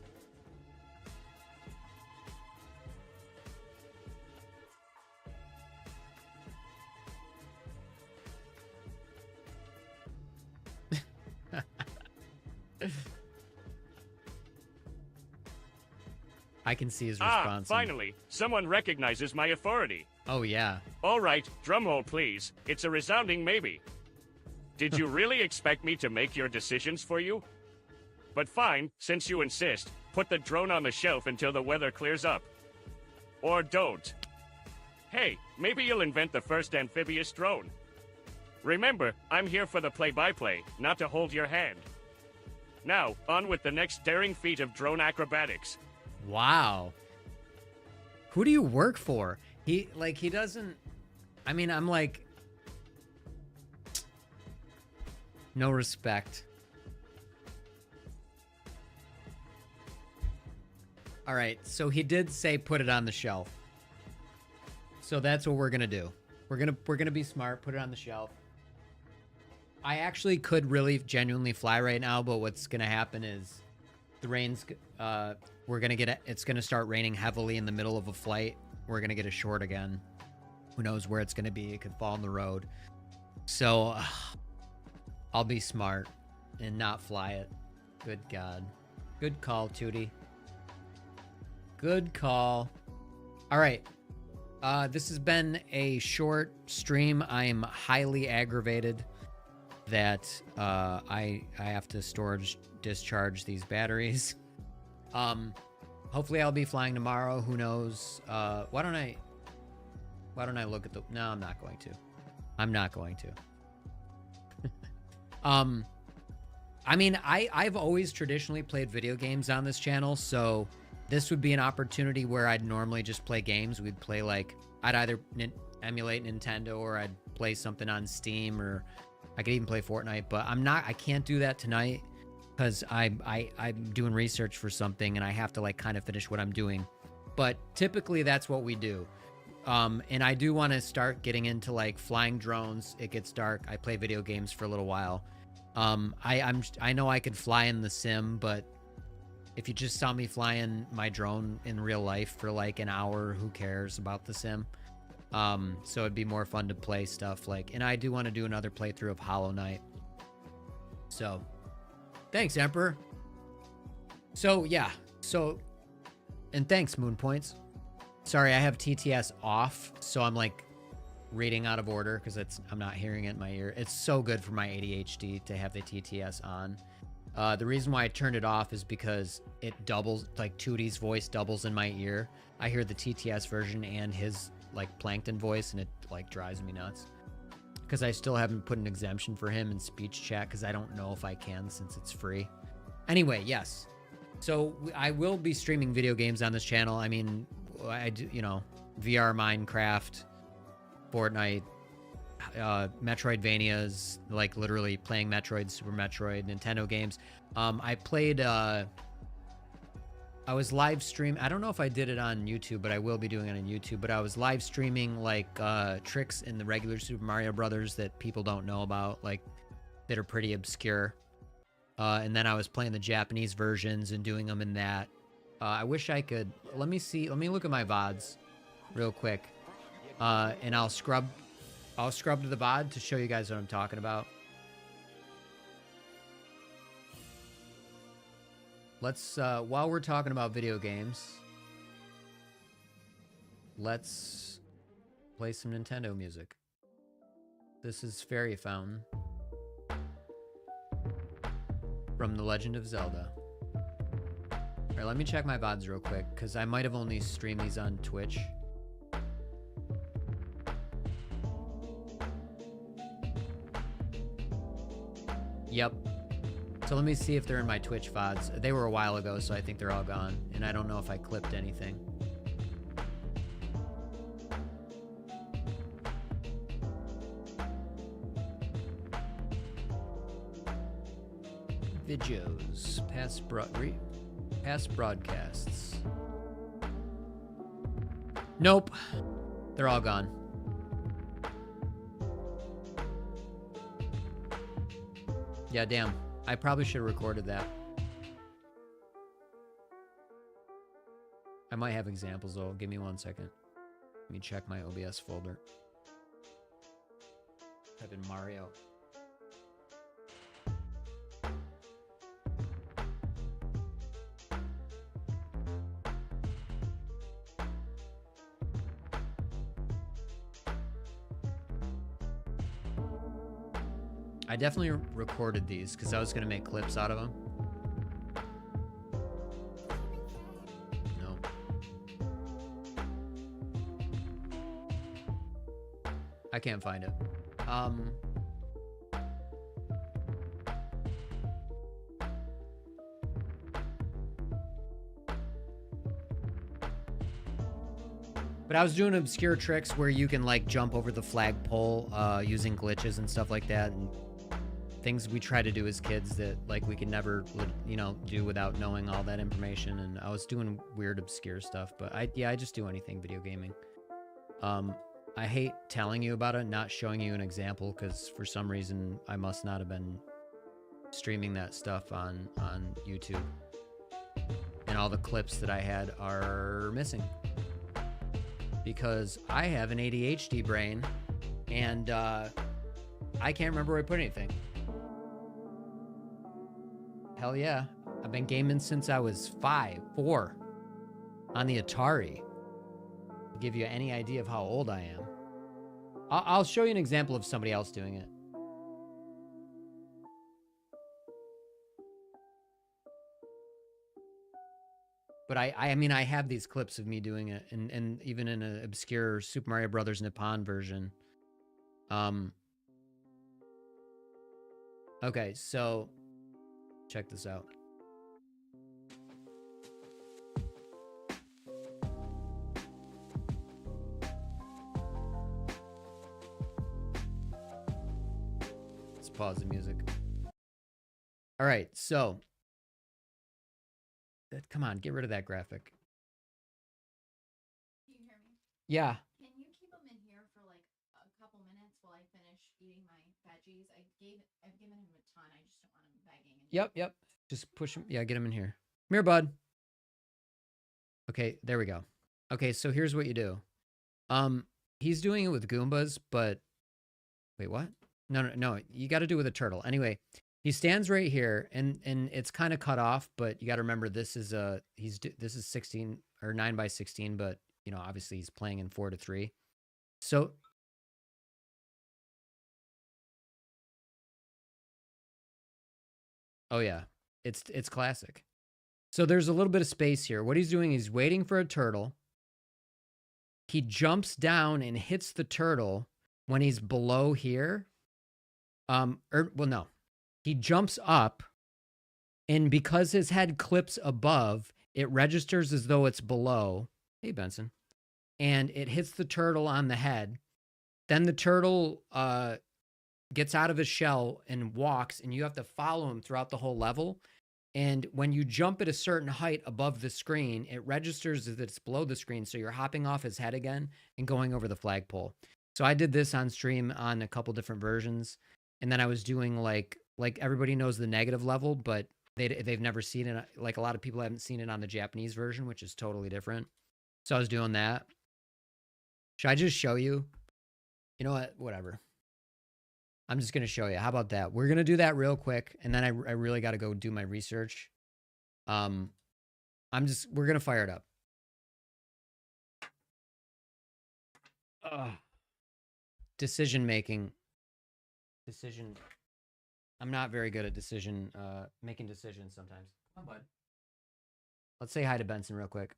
I can see his response. Finally, someone recognizes my authority. Oh, yeah. All right, drumroll please. It's a resounding maybe. Did you really expect me to make your decisions for you? But fine, since you insist, put the drone on the shelf until the weather clears up. Or don't. Hey, maybe you'll invent the first amphibious drone. Remember, I'm here for the play-by-play, not to hold your hand. Now, on with the next daring feat of drone acrobatics. Wow. Who do you work for? He doesn't... I mean, I'm like... No respect. All right, so he did say put it on the shelf. So that's what we're going to do. We're going to be smart, put it on the shelf. I actually could really genuinely fly right now, but what's going to happen is the rain's it's going to start raining heavily in the middle of a flight. We're going to get a short again. Who knows where it's going to be? It could fall on the road. So I'll be smart and not fly it. Good God. Good call, Tootie. Good call. All right. This has been a short stream. I am highly aggravated that I have to discharge these batteries. Hopefully I'll be flying tomorrow. Who knows? Why don't I look at the... No, I'm not going to. I'm not going to. I mean, I've always traditionally played video games on this channel, so this would be an opportunity where I'd normally just play games. We'd play like... I'd either emulate Nintendo or I'd play something on Steam, or I could even play Fortnite, but I can't do that tonight because I'm doing research for something and I have to like kind of finish what I'm doing. But typically that's what we do. And I do want to start getting into like flying drones. It gets dark. I play video games for a little while. I know I could fly in the sim, but if you just saw me flying my drone in real life for like an hour, who cares about the sim? So it'd be more fun to play stuff like, and I do want to do another playthrough of Hollow Knight. So thanks, Emperor. So yeah, and thanks, Moon Points. Sorry, I have TTS off, so I'm like reading out of order because I'm not hearing it in my ear. It's so good for my ADHD to have the TTS on. The reason why I turned it off is because it doubles, like Tootie's voice doubles in my ear. I hear the TTS version and his like Plankton voice, and it like drives me nuts. Because I still haven't put an exemption for him in speech chat because I don't know if I can since it's free. Anyway, yes. So I will be streaming video games on this channel. I mean, I do, you know, VR Minecraft, Fortnite, Metroidvanias, like literally playing Metroid, Super Metroid, Nintendo games. I played, I was live stream. I don't know if I did it on YouTube, but I will be doing it on YouTube. But I was live streaming like tricks in the regular Super Mario Brothers that people don't know about, like that are pretty obscure. And then I was playing the Japanese versions and doing them in that. I wish I could. Let me see. Let me look at my VODs real quick. And I'll scrub to the VOD to show you guys what I'm talking about. Let's, while we're talking about video games, let's play some Nintendo music. This is Fairy Fountain from The Legend of Zelda. All right, let me check my VODs real quick, because I might have only streamed these on Twitch. Yep. So let me see if they're in my Twitch VODs. They were a while ago, so I think they're all gone. And I don't know if I clipped anything. Videos. Past broadcasts. Nope. They're all gone. Yeah, damn. I probably should have recorded that. I might have examples though. Give me 1 second. Let me check my OBS folder. Type in Mario. I definitely recorded these because I was going to make clips out of them. No. I can't find it. But I was doing obscure tricks where you can like jump over the flagpole using glitches and stuff like that, and things we try to do as kids that like we could never, you know, do without knowing all that information. And I was doing weird obscure stuff, but I just do anything video gaming. I hate telling you about it, not showing you an example, because for some reason I must not have been streaming that stuff on YouTube, and all the clips that I had are missing because I have an ADHD brain and I can't remember where I put anything. Hell yeah. I've been gaming since I was 4 on the Atari. To give you any idea of how old I am. I'll show you an example of somebody else doing it. But I mean, I have these clips of me doing it, and even in an obscure Super Mario Brothers Nippon version. Okay, so check this out. Let's pause the music. All right, so come on, get rid of that graphic. Can you hear me? Yeah. Can you keep them in here for like a couple minutes while I finish eating my veggies? I've given him a ton. I just don't want him begging. Yep. Just push him. Yeah, get him in here. Come here, bud. Okay, there we go. Okay, so here's what you do. He's doing it with Goombas, but wait, what? No. You got to do it with a turtle. Anyway, he stands right here, and it's kind of cut off, but you got to remember this is this is 16 or 9x16, but you know, obviously he's playing in 4:3. So oh yeah, it's classic. So there's a little bit of space here. What he's doing, he's waiting for a turtle. He jumps down and hits the turtle when he's below here. Well, no. He jumps up. And because his head clips above, it registers as though it's below. Hey, Benson. And it hits the turtle on the head. Then the turtle gets out of his shell and walks, and you have to follow him throughout the whole level. And when you jump at a certain height above the screen, it registers that it's below the screen. So you're hopping off his head again and going over the flagpole. So I did this on stream on a couple different versions. And then I was doing like everybody knows the negative level, but they've never seen it. Like a lot of people haven't seen it on the Japanese version, which is totally different. So I was doing that. Should I just show you? You know what? Whatever. I'm just going to show you. How about that? We're going to do that real quick. And then I really got to go do my research. We're going to fire it up. Decision making. I'm not very good at making decisions sometimes. Come on, bud. Let's say hi to Benson real quick.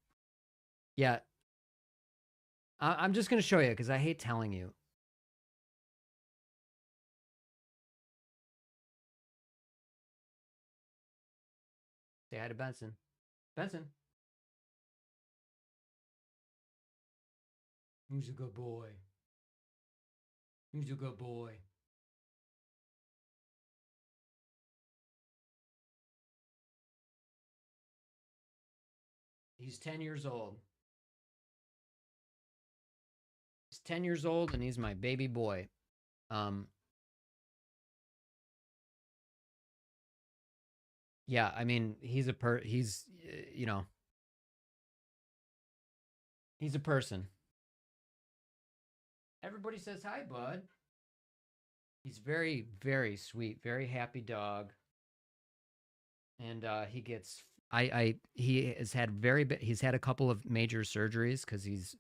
Yeah. I'm just going to show you because I hate telling you. Say hi to Benson. Benson. He's a good boy. He's a good boy. He's 10 years old. He's 10 years old and he's my baby boy. Yeah, I mean, he's a person. He's a person. Everybody says hi, bud. He's very, very sweet, very happy dog. And he gets he's had a couple of major surgeries because he's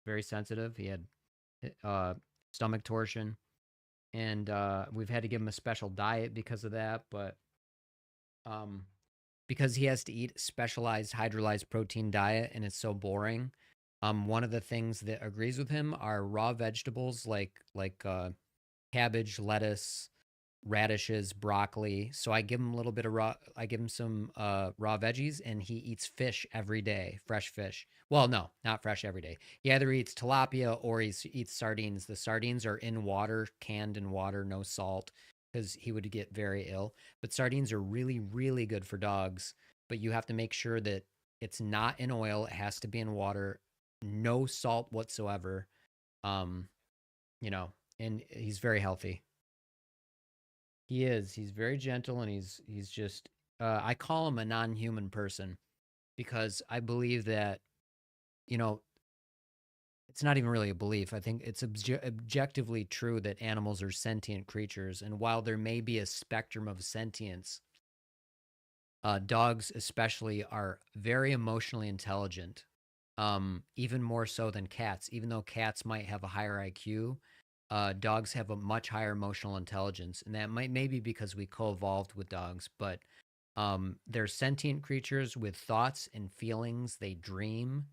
very sensitive. He had stomach torsion, and we've had to give him a special diet because of that. But because he has to eat specialized hydrolyzed protein diet and it's so boring, one of the things that agrees with him are raw vegetables like cabbage, lettuce, radishes, broccoli. So I give him a little bit of I give him some raw veggies, and he eats fish every day, fresh fish. Well, no, not fresh every day. He either eats tilapia or he eats sardines. The sardines are in water, canned in water, no salt, because he would get very ill. But sardines are really, really good for dogs. But you have to make sure that it's not in oil. It has to be in water, no salt whatsoever. And he's very healthy. He is. He's very gentle, and he's just. I call him a non-human person because I believe that, it's not even really a belief. I think it's objectively true that animals are sentient creatures, and while there may be a spectrum of sentience, dogs especially are very emotionally intelligent, even more so than cats. Even though cats might have a higher IQ. Dogs have a much higher emotional intelligence, and that maybe because we co-evolved with dogs, but they're sentient creatures with thoughts and feelings. They dream.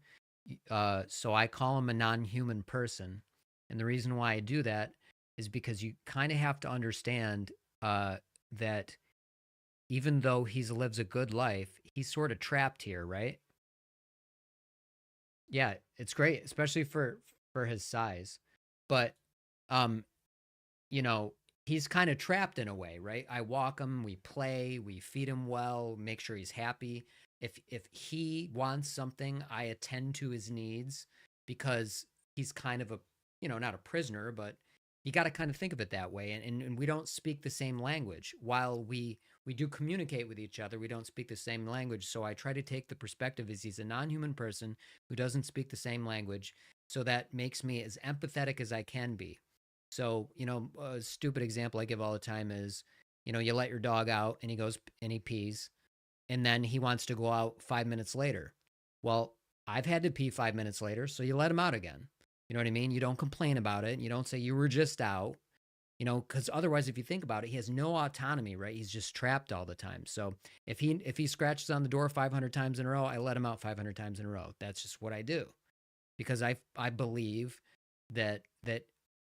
So I call them a non-human person. And the reason why I do that is because you kind of have to understand that even though he lives a good life, he's sort of trapped here, right? Yeah, it's great, especially for his size. But he's kind of trapped in a way, right? I walk him, we play, we feed him well, make sure he's happy. If he wants something, I attend to his needs because he's kind of a, not a prisoner, but you got to kind of think of it that way. And we don't speak the same language. While we do communicate with each other, we don't speak the same language. So I try to take the perspective as he's a non-human person who doesn't speak the same language. So that makes me as empathetic as I can be. So, a stupid example I give all the time is, you let your dog out and he goes and he pees, and then he wants to go out 5 minutes later. Well, I've had to pee 5 minutes later, so you let him out again. You know what I mean? You don't complain about it. You don't say you were just out, because otherwise, if you think about it, he has no autonomy, right? He's just trapped all the time. So if he scratches on the door 500 times in a row, I let him out 500 times in a row. That's just what I do, because I believe that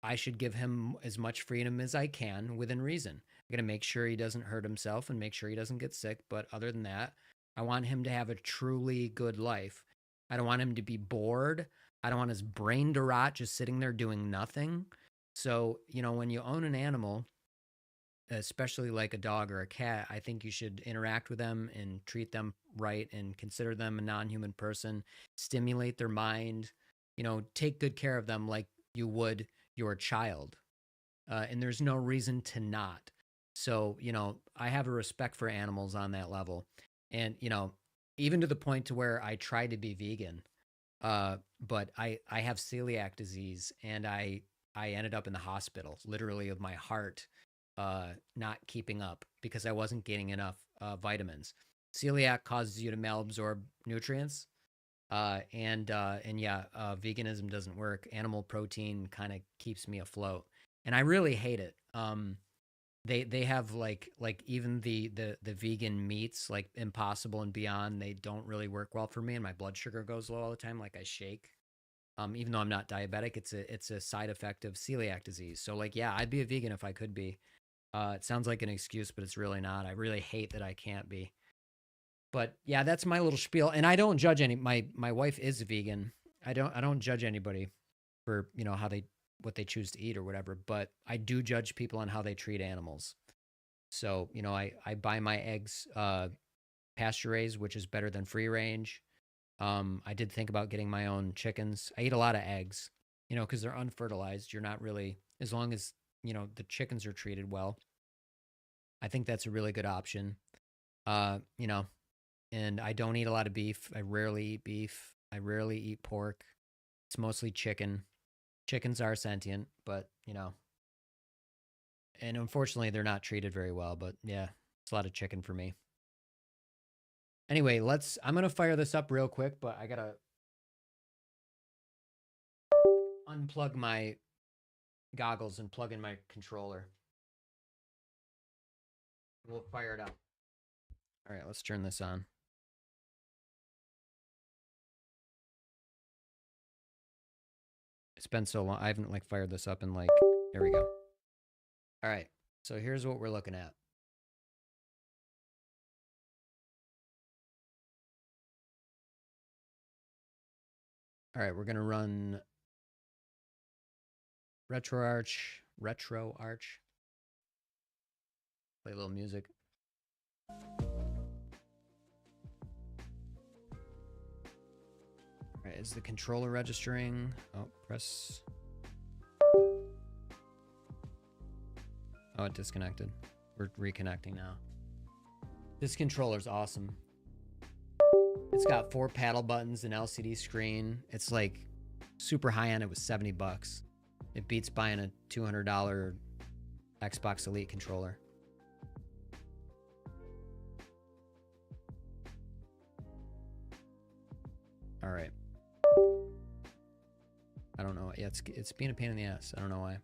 I should give him as much freedom as I can within reason. I got to make sure he doesn't hurt himself and make sure he doesn't get sick. But other than that, I want him to have a truly good life. I don't want him to be bored. I don't want his brain to rot just sitting there doing nothing. So, you know, when you own an animal, especially like a dog or a cat, I think you should interact with them and treat them right and consider them a non-human person, stimulate their mind, you know, take good care of them like you would your child. And there's no reason to not. So, you know, I have a respect for animals on that level. And, you know, even to the point to where I try to be vegan. But I have celiac disease, and I ended up in the hospital, literally, of my heart not keeping up because I wasn't getting enough vitamins. Celiac causes you to malabsorb nutrients. And yeah, veganism doesn't work. Animal protein kind of keeps me afloat, and I really hate it. They have like even the vegan meats like Impossible and Beyond, they don't really work well for me, and my blood sugar goes low all the time, like I shake. Even though I'm not diabetic, it's a side effect of celiac disease. So like, yeah, I'd be a vegan if I could be. It sounds like an excuse, but it's really not. I really hate that I can't be. But yeah, that's my little spiel. And I don't judge any. My wife is vegan. I don't judge anybody for, you know, what they choose to eat or whatever. But I do judge people on how they treat animals. So, you know, I buy my eggs pasture raised, which is better than free range. I did think about getting my own chickens. I eat a lot of eggs, you know, because they're unfertilized. You're not really, as long as, you know, the chickens are treated well. I think that's a really good option. You know, and I don't eat a lot of beef. I rarely eat beef. I rarely eat pork. It's mostly chicken. Chickens are sentient, but, you know, and unfortunately they're not treated very well, but yeah, it's a lot of chicken for me. Anyway, I'm going to fire this up real quick, but I got to unplug my goggles and plug in my controller. We'll fire it up. All right, let's turn this on. It's been so long. I haven't like fired this up in like, there we go. All right, so here's what we're looking at. All right, we're going to run RetroArch. Play a little music. All right, is the controller registering? Oh, press. Oh, it disconnected. We're reconnecting now. This controller's awesome. It's got 4 paddle buttons, an LCD screen. It's like super high end. It was $70. It beats buying a $200 Xbox Elite controller. All right. I don't know. Yeah, it's being a pain in the ass. I don't know why.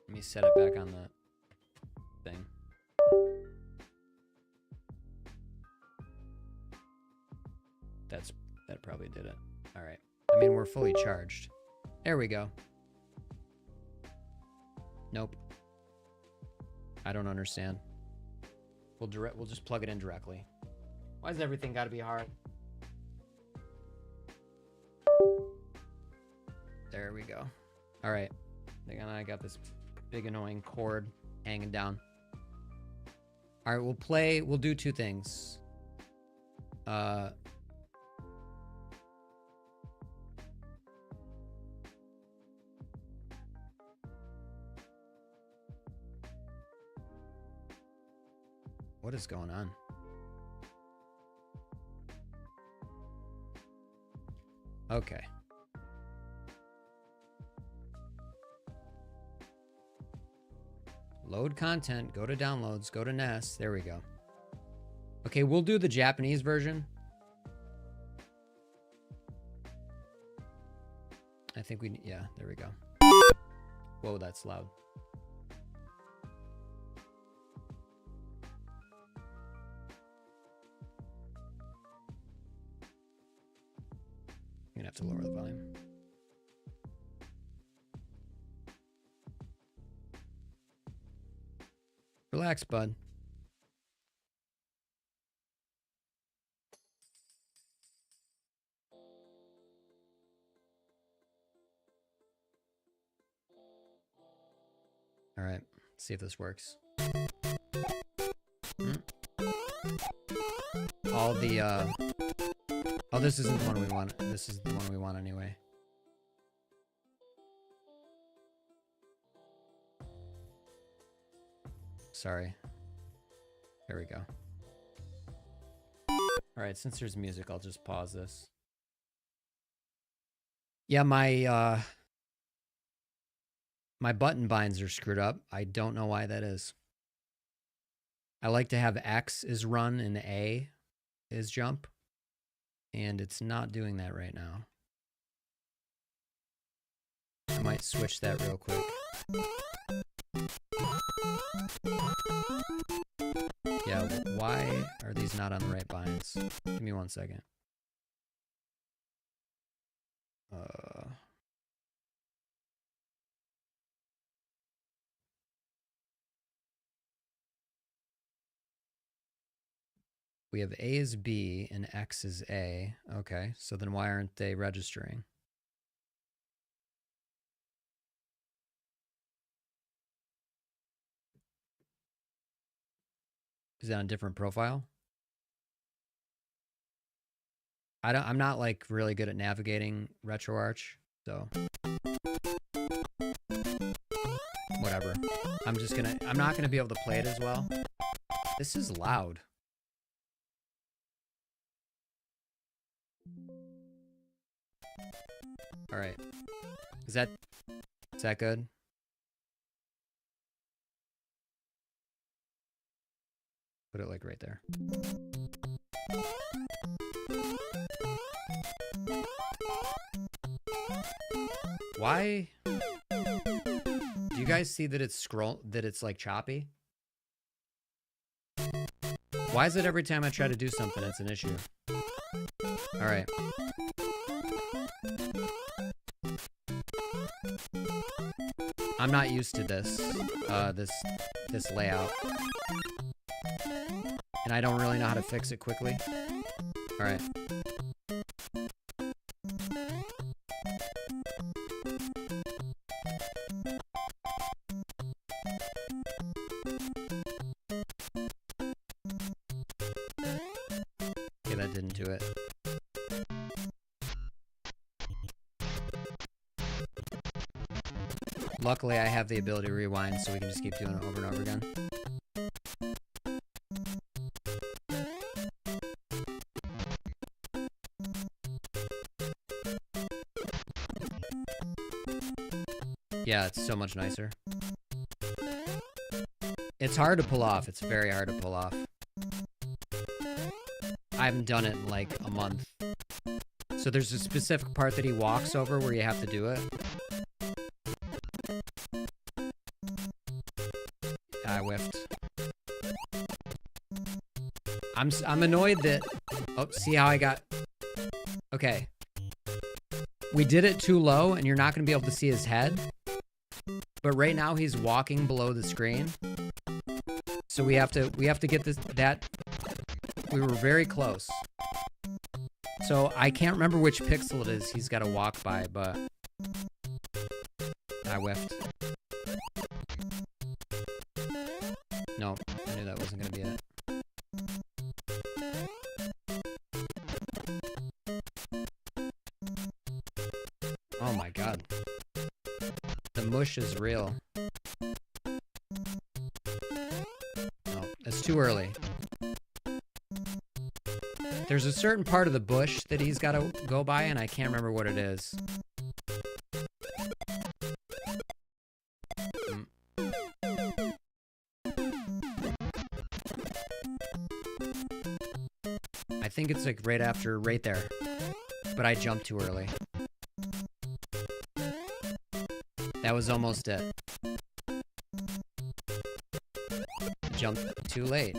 Let me set it back on the thing. That probably did it. All right. I mean, we're fully charged. There we go. Nope. I don't understand. We'll just plug it in directly. Why does everything got to be hard? There we go. All right. And I got this big annoying cord hanging down. All right, we'll do 2 things. What is going on? Okay. Load content, go to downloads, go to NES. There we go. Okay, we'll do the Japanese version. I think yeah, there we go. Whoa, that's loud. have to lower the volume. Relax, bud. All right, let's see if this works. All the, oh, this isn't the one we want. This is the one we want anyway. Sorry. There we go. All right, since there's music, I'll just pause this. Yeah, my button binds are screwed up. I don't know why that is. I like to have X is run and A is jump, and it's not doing that right now. I might switch that real quick. Yeah, why are these not on the right binds? Give me 1 second. We have A is B and X is A. Okay, so then why aren't they registering? Is that on a different profile? I'm not like really good at navigating RetroArch, so whatever. I'm not gonna be able to play it as well. This is loud. All right. Is that good? Put it like right there. Why? Do you guys see that it's like choppy? Why is it every time I try to do something it's an issue? All right. I'm not used to this this layout. And I don't really know how to fix it quickly. All right. Okay, that didn't do it. Luckily, I have the ability to rewind, so we can just keep doing it over and over again. Yeah, it's so much nicer. It's hard to pull off. It's very hard to pull off. I haven't done it in like a month. So there's a specific part that he walks over where you have to do it. I whiffed. I'm annoyed that... Oh, see how I got... Okay. We did it too low, and you're not going to be able to see his head. But right now he's walking below the screen. So we have to get that. We were very close. So I can't remember which pixel it is he's got to walk by, but I whiffed. No, I knew that wasn't going to be it. Oh my god. The mush is real. No, it's too early. There's a certain part of the bush that he's got to go by, and I can't remember what it is. I think it's like right there. But I jumped too early. That was almost it. Jumped too late.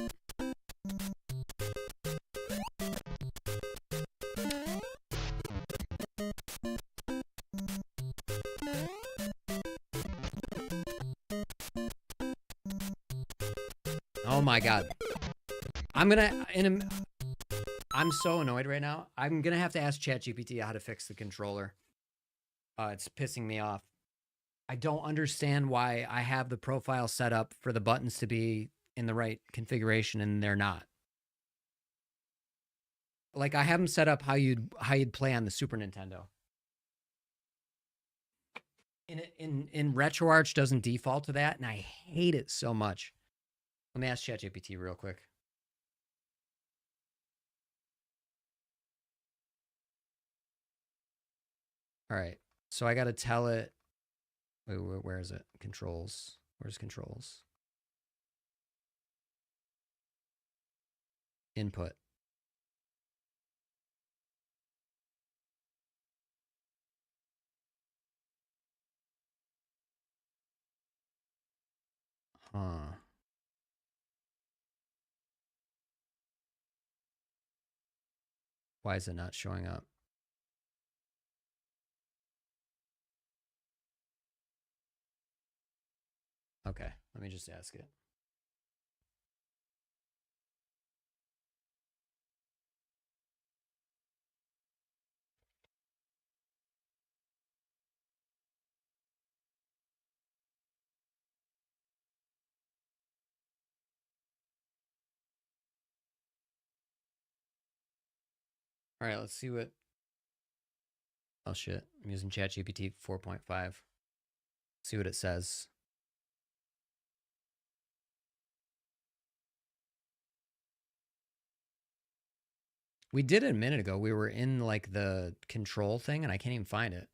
my god. I'm so annoyed right now. I'm gonna have to ask ChatGPT how to fix the controller. It's pissing me off. I don't understand why I have the profile set up for the buttons to be in the right configuration and they're not. Like I have them set up how you'd play on the Super Nintendo. In RetroArch doesn't default to that, and I hate it so much. Let me ask ChatGPT real quick. All right, so I got to tell it. Wait, where is it? Controls. Where's controls? Input. Huh. Why is it not showing up? Okay, let me just ask it. All right, let's see what. Oh shit, I'm using ChatGPT 4.5. See what it says. We did it a minute ago. We were in like the control thing and I can't even find it.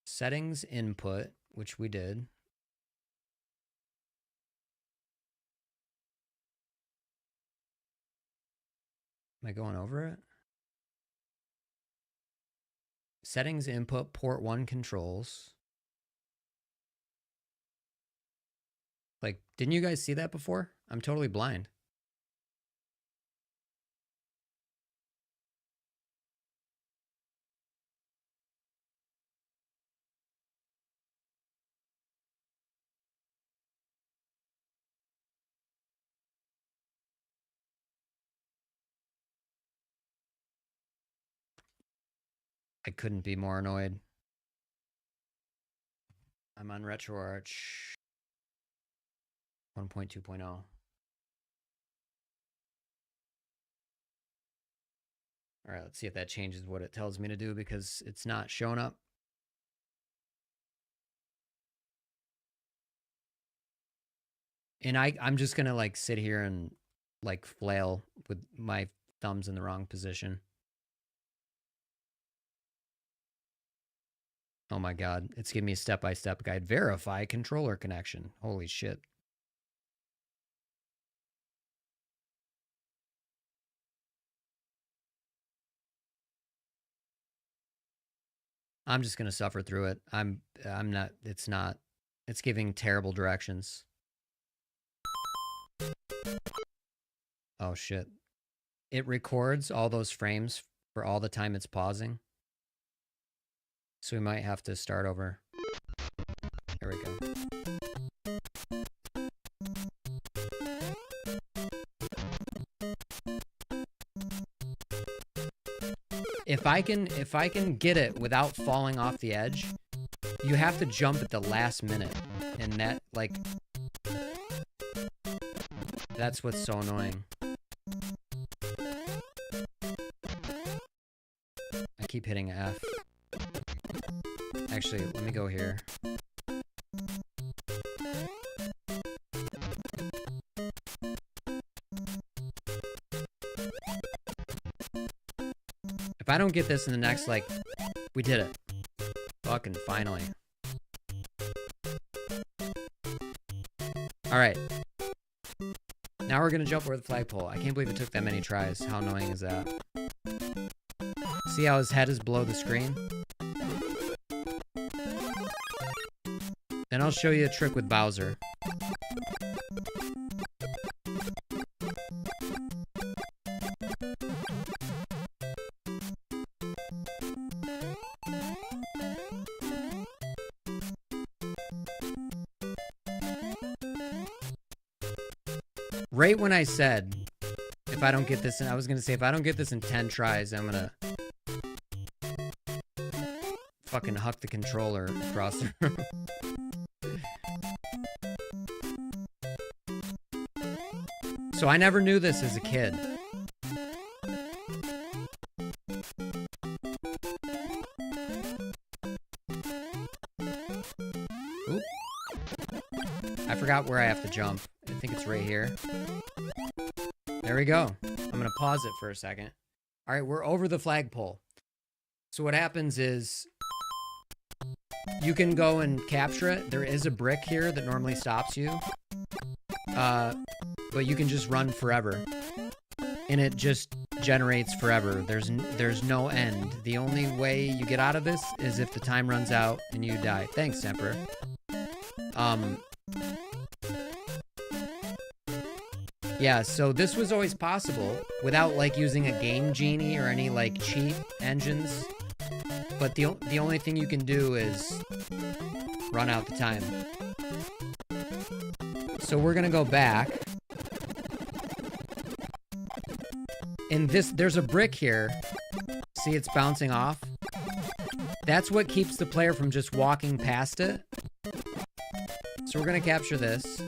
Settings input, which we did. Am I going over it? Settings input, port 1 controls. Like, didn't you guys see that before? I'm totally blind. I couldn't be more annoyed. I'm on RetroArch 1.2.0. All right, let's see if that changes what it tells me to do because it's not showing up. And I'm just going to like sit here and like flail with my thumbs in the wrong position. Oh my God, it's giving me a step-by-step guide. Verify controller connection. Holy shit. I'm just going to suffer through it. I'm not, it's giving terrible directions. Oh shit. It records all those frames for all the time it's pausing. So we might have to start over. There we go. If I can get it without falling off the edge, you have to jump at the last minute. And that, like, that's what's so annoying. I keep hitting F. Actually, let me go here. If I don't get this in the next, like, we did it. Fucking finally. All right. Now we're gonna jump over the flagpole. I can't believe it took that many tries. How annoying is that? See how his head is below the screen? Then I'll show you a trick with Bowser. Right when I said, if I don't get this, I was gonna say, if I don't get this in 10 tries, I'm gonna fucking huck the controller across the room. So I never knew this as a kid. Oop. I forgot where I have to jump. I think it's right here. There we go. I'm gonna pause it for a second. All right, we're over the flagpole. So what happens is you can go and capture it. There is a brick here that normally stops you. But you can just run forever. And it just generates forever. There's no end. The only way you get out of this is if the time runs out and you die. Thanks, Emperor. Yeah, so this was always possible without like using a game genie or any like cheat engines. But the only thing you can do is run out the time. So we're gonna go back. And there's a brick here. See, it's bouncing off. That's what keeps the player from just walking past it. So we're gonna capture this.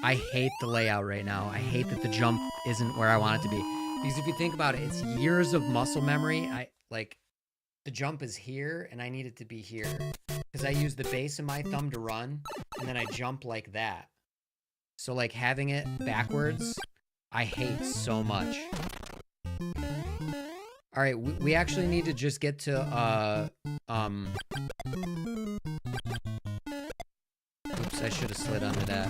I hate the layout right now. I hate that the jump isn't where I want it to be. Because if you think about it, it's years of muscle memory. The jump is here, and I need it to be here. Because I use the base of my thumb to run, and then I jump like that. So, like, having it backwards, I hate so much. Alright, we actually need to just get to, Oops, I should have slid under that.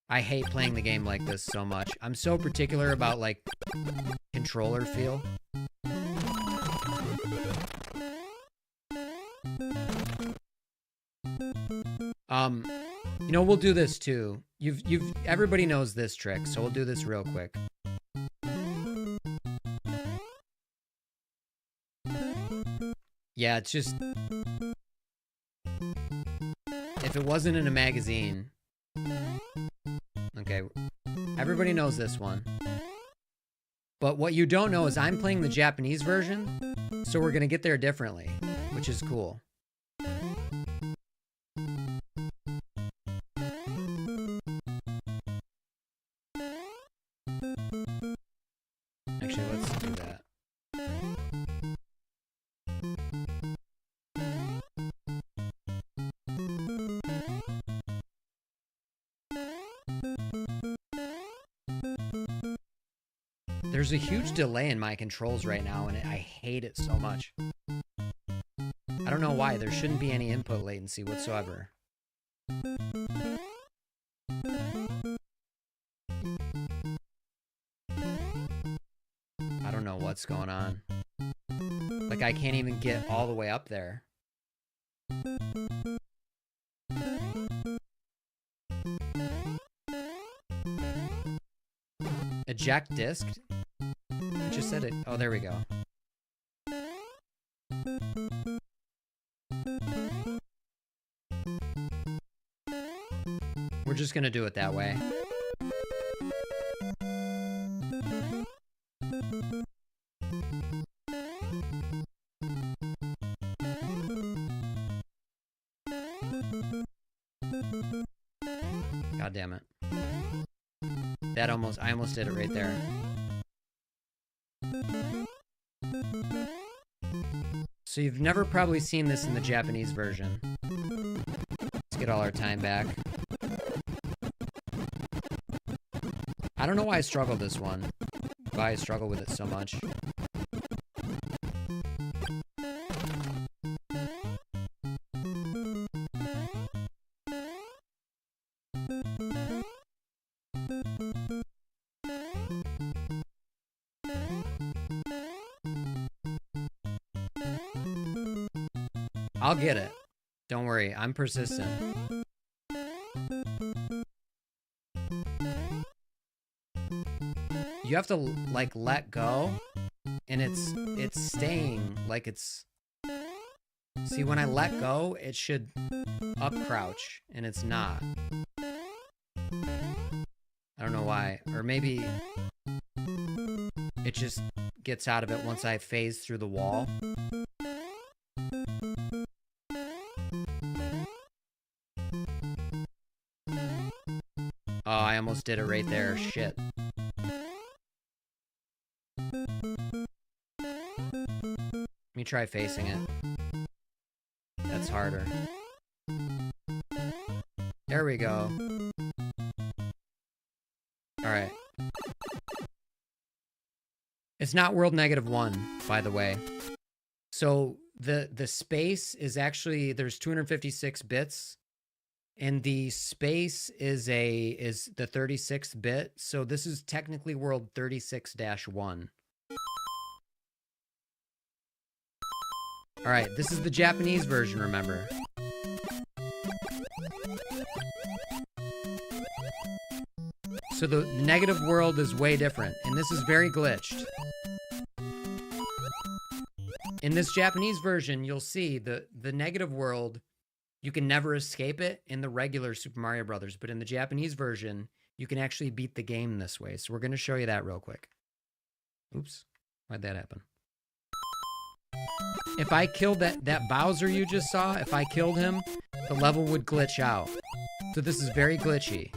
I hate playing the game like this so much. I'm so particular about, like, controller feel. You know, we'll do this too. Everybody knows this trick, so we'll do this real quick. Yeah, it's just... If it wasn't in a magazine... Okay, everybody knows this one. But what you don't know is I'm playing the Japanese version, so we're gonna get there differently, which is cool. Actually, let's do that. There's a huge delay in my controls right now, and I hate it so much. I don't know why. There shouldn't be any input latency whatsoever. I don't know what's going on. Like, I can't even get all the way up there. Eject disk? It just said it. Oh, there we go. We're just gonna do it that way. God damn it. I almost did it right there. So you've never probably seen this in the Japanese version. Let's get all our time back. I don't know why I struggle this one. Why I struggle with it so much. I'll get it. Don't worry, I'm persistent. You have to, like, let go, and it's staying like it's... See, when I let go, it should up crouch, and it's not. I don't know why. Or maybe it just gets out of it once I phase through the wall. Oh, I almost did it right there. Shit. Let me try facing it. That's harder. There we go. Alright. It's not world -1, by the way. So the space is actually, there's 256 bits. And the space is the 36th bit. So this is technically world 36-1. Alright, this is the Japanese version, remember. So the negative world is way different, and this is very glitched. In this Japanese version, you'll see the negative world, you can never escape it in the regular Super Mario Brothers, but in the Japanese version, you can actually beat the game this way. So we're going to show you that real quick. Oops, why'd that happen? If I killed that Bowser you just saw, if I killed him, the level would glitch out. So this is very glitchy.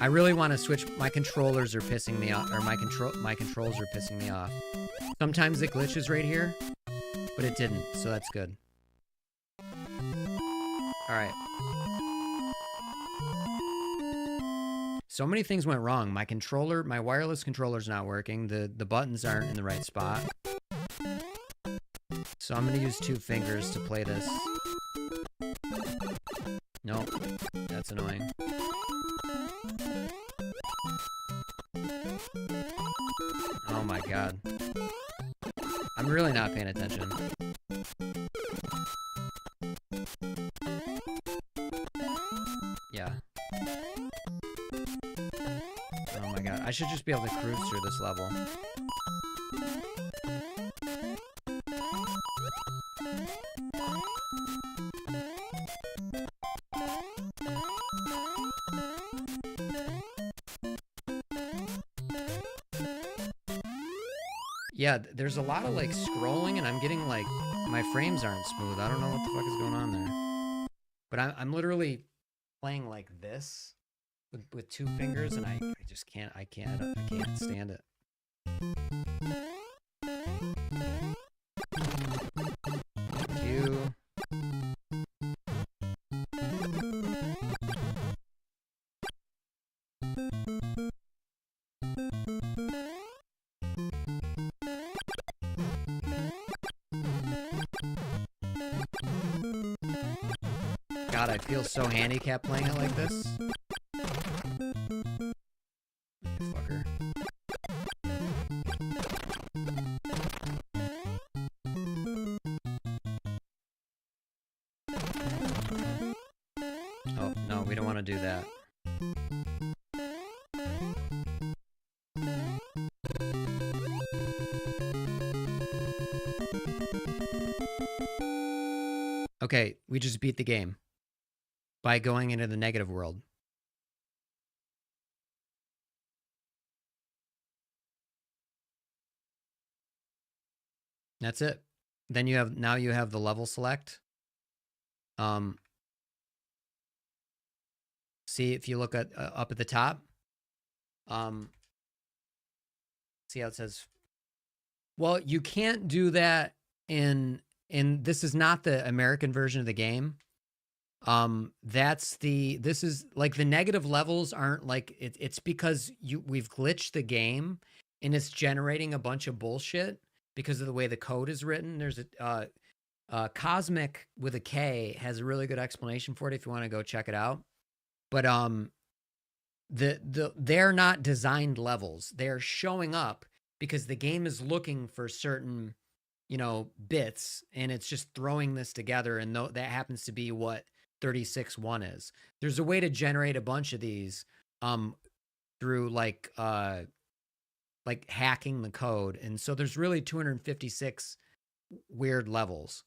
I really want to switch. My controllers are pissing me off, or my controls are pissing me off. Sometimes it glitches right here, but it didn't, so that's good. Alright. So many things went wrong. My controller, my wireless controller's not working. The buttons aren't in the right spot. So I'm going to use 2 fingers to play this. Nope. That's annoying. Oh my god. I'm really not paying attention. Yeah. Oh my god. I should just be able to cruise through this level. Yeah, there's a lot of like scrolling, and I'm getting like, my frames aren't smooth. I don't know what the fuck is going on there. But I'm literally playing like this with 2 fingers, and I just can't, I can't stand it. Thank you. God, I feel so handicapped playing it like this. Fucker. Oh, no, we don't want to do that. Okay, we just beat the game by going into the negative world. That's it. Then you have, now you have the level select. See if you look at up at the top. See how it says. Well, you can't do that in this is not the American version of the game. This is like the negative levels aren't like it's because we've glitched the game and it's generating a bunch of bullshit because of the way the code is written. There's a Cosmic with a K has a really good explanation for it if you want to go check it out. But they're not designed levels. They're showing up because the game is looking for certain, you know, bits, and it's just throwing this together, and that happens to be what 36.1 is. There's a way to generate a bunch of these through like hacking the code, and so there's really 256 weird levels,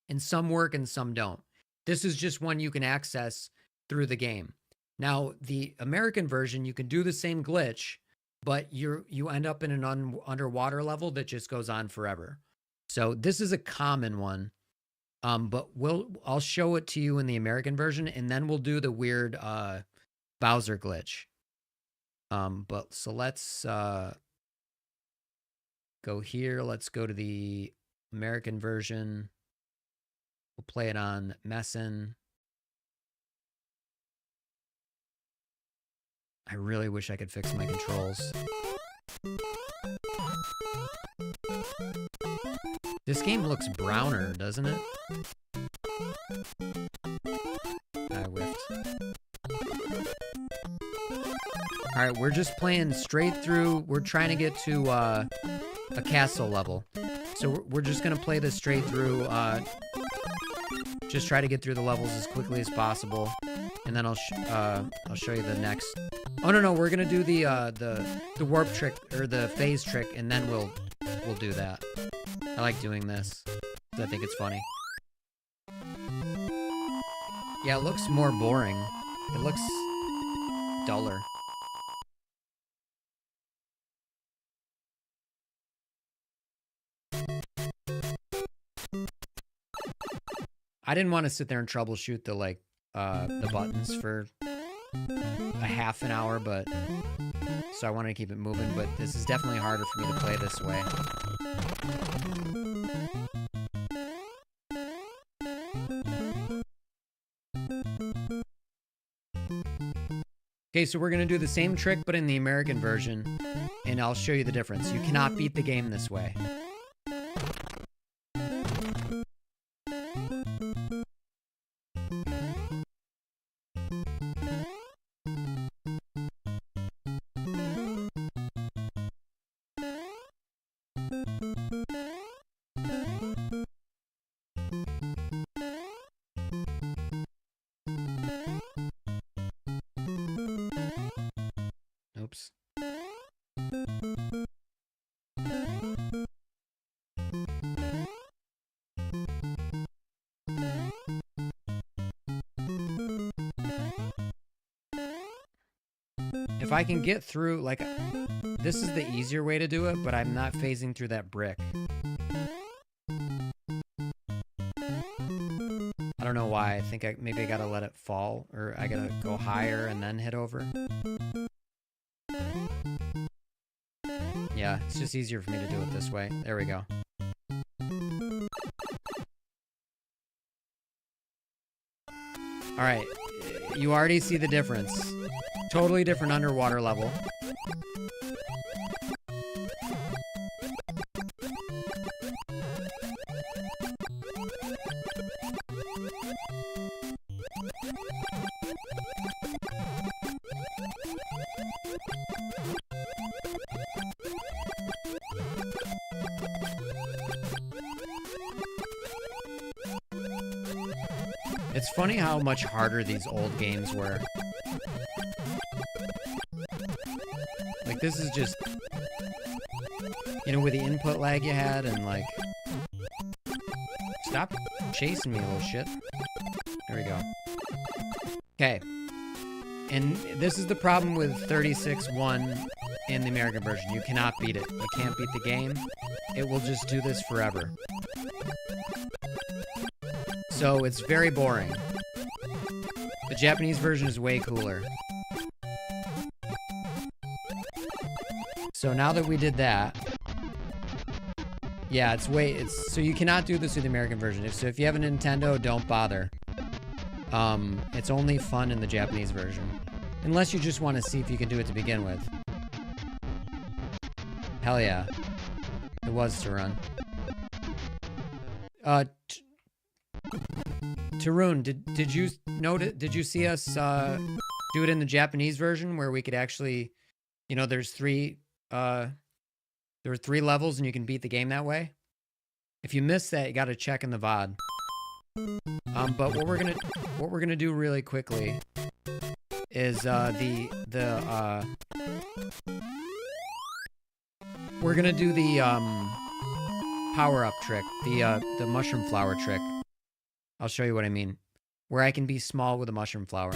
and some work and some don't. This is just one you can access through the game. Now, the American version, you can do the same glitch, but you end up in an underwater level that just goes on forever. So this is a common one. But I'll show it to you in the American version, and then we'll do the weird Bowser glitch. But so let's go here. Let's go to the American version. We'll play it on Messin. I really wish I could fix my controls. This game looks browner, doesn't it? I whiffed. Alright, we're just playing straight through. We're trying to get to a castle level. So we're just going to play this straight through. Just try to get through the levels as quickly as possible. And then I'll show you the next. Oh, no, we're going to do the warp trick, or the phase trick, and then we'll do that. I like doing this. I think it's funny. Yeah, it looks more boring. It looks duller. I didn't want to sit there and troubleshoot the buttons for a half an hour, but so I wanted to keep it moving, but this is definitely harder for me to play this way. Okay, so we're going to do the same trick, but in the American version, and I'll show you the difference. You cannot beat the game this way. Oops. If I can get through, like, this is the easier way to do it, but I'm not phasing through that brick. I don't know why. I think maybe I gotta let it fall, or I gotta go higher and then hit over. Yeah, it's just easier for me to do it this way. There we go. Alright, you already see the difference. Totally different underwater level. It's funny how much harder these old games were. Like, this is just, you know, with the input lag you had, and like, stop chasing me, little shit. There we go. Okay. And this is the problem with 36.1 in the American version. You cannot beat it. You can't beat the game. It will just do this forever. So it's very boring. The Japanese version is way cooler. So now that we did that, yeah, so you cannot do this with the American version. So if you have a Nintendo, don't bother. It's only fun in the Japanese version. Unless you just want to see if you can do it to begin with. Hell yeah. It was to run. Tarun, did you note? Did you see us do it in the Japanese version where we could actually, you know, there were 3 levels and you can beat the game that way? If you missed that, you got to check in the VOD. But what we're gonna do really quickly is we're gonna do the power-up trick, the mushroom flower trick. I'll show you what I mean. Where I can be small with a mushroom flower.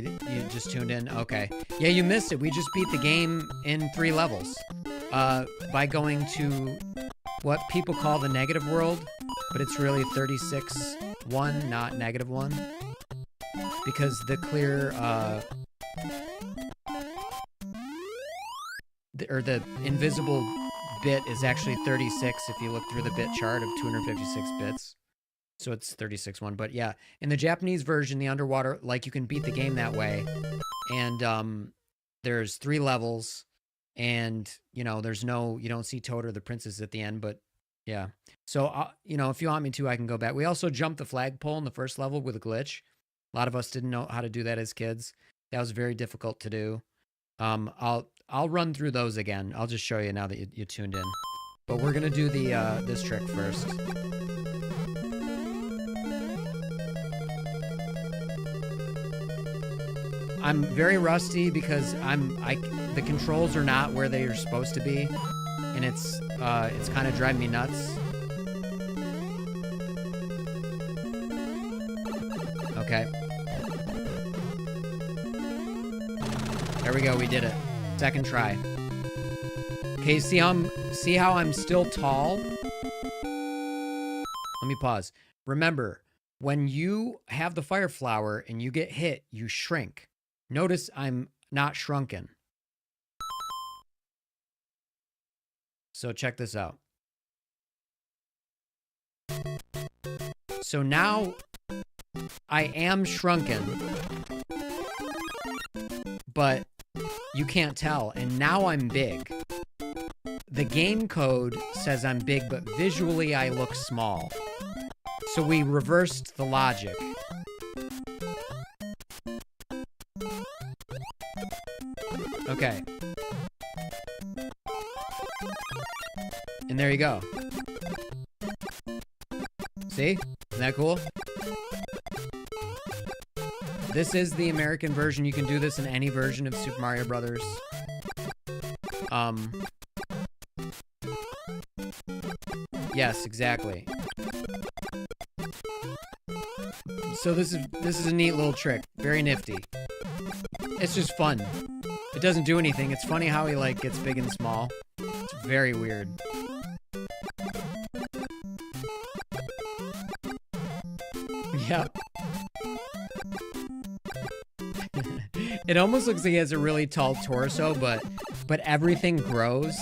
you just tuned in? Okay. Yeah, you missed it. We just beat the game in 3 levels. By going to what people call the negative world, but it's really 36-1, not -1. Because the clear, the invisible bit is actually 36 if you look through the bit chart of 256 bits. So it's 36-1. But yeah, in the Japanese version, the underwater, like, you can beat the game that way. And there's 3 levels. And, you know, you don't see Toad or the princess at the end, but yeah. So, you know, if you want me to, I can go back. We also jumped the flagpole in the first level with a glitch. A lot of us didn't know how to do that as kids. That was very difficult to do. I'll run through those again. I'll just show you now that you tuned in. But we're gonna do the this trick first. I'm very rusty because the controls are not where they are supposed to be, and it's kind of driving me nuts. Okay. There we go, we did it. Second try. Okay, see how I'm still tall? Let me pause. Remember, when you have the fire flower and you get hit, you shrink. Notice I'm not shrunken. So check this out. So now I am shrunken, but you can't tell. And now I'm big. The game code says I'm big, but visually I look small. So we reversed the logic. Okay. And there you go. See? Isn't that cool? This is the American version. You can do this in any version of Super Mario Brothers. Yes, exactly. So this is a neat little trick. Very nifty. It's just fun. It doesn't do anything. It's funny how he, like, gets big and small. It's very weird. Yep. It almost looks like he has a really tall torso, but everything grows.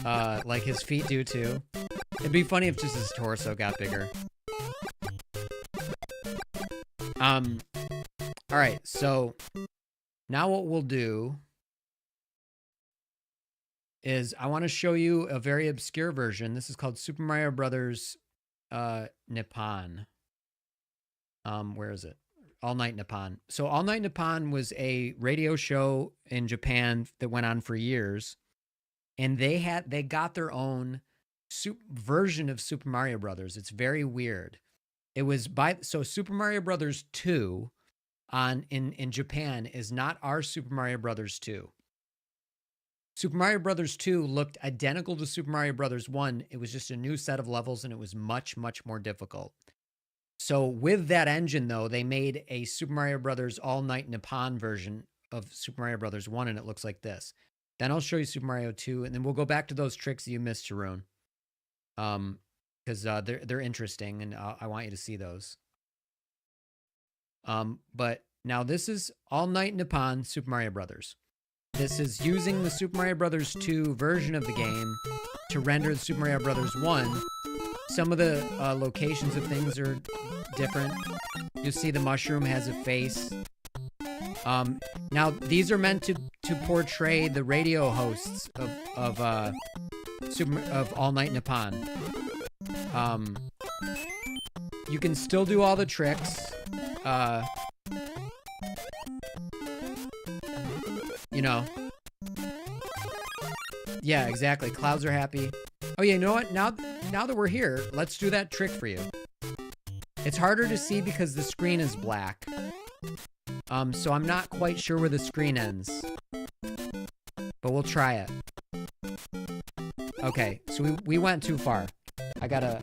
Like his feet do too. It'd be funny if just his torso got bigger. Alright, so now what we'll do is I want to show you a very obscure version. This is called Super Mario Brothers Nippon. Where is it? All Night Nippon. So All Night Nippon was a radio show in Japan that went on for years, and they got their own version of Super Mario Brothers. It's very weird. It was so Super Mario Brothers 2 in Japan is not our Super Mario Brothers 2. Super Mario Brothers 2 looked identical to Super Mario Brothers 1. It was just a new set of levels, and it was much, much more difficult. So with that engine, though, they made a Super Mario Brothers All Night Nippon version of Super Mario Brothers 1, and it looks like this. Then I'll show you Super Mario 2, and then we'll go back to those tricks that you missed, Sharoon. Because they're interesting, and I want you to see those. But now this is All Night Nippon Super Mario Brothers. This is using the Super Mario Brothers 2 version of the game to render the Super Mario Brothers 1. Some of the locations of things are different. You'll see the mushroom has a face. Now, these are meant to portray the radio hosts of All Night Nippon. You can still do all the tricks. You know. Yeah, exactly. Clouds are happy. Oh yeah, you know what? Now that we're here, let's do that trick for you. It's harder to see because the screen is black. So I'm not quite sure where the screen ends. But we'll try it. Okay, so we went too far. I gotta...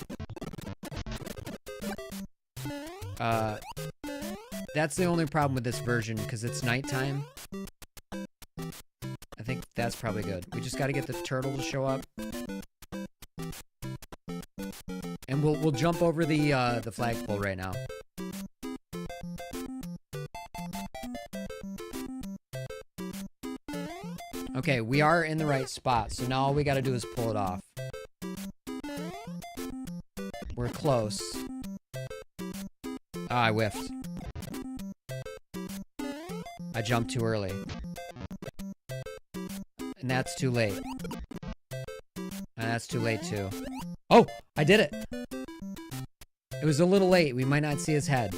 that's the only problem with this version, because it's nighttime. I think that's probably good. We just got to get the turtle to show up. And we'll jump over the flagpole right now. Okay, we are in the right spot, so now all we gotta do is pull it off. We're close. Ah, I whiffed. I jumped too early. And that's too late. And that's too late too. Oh, I did it! It was a little late. We might not see his head.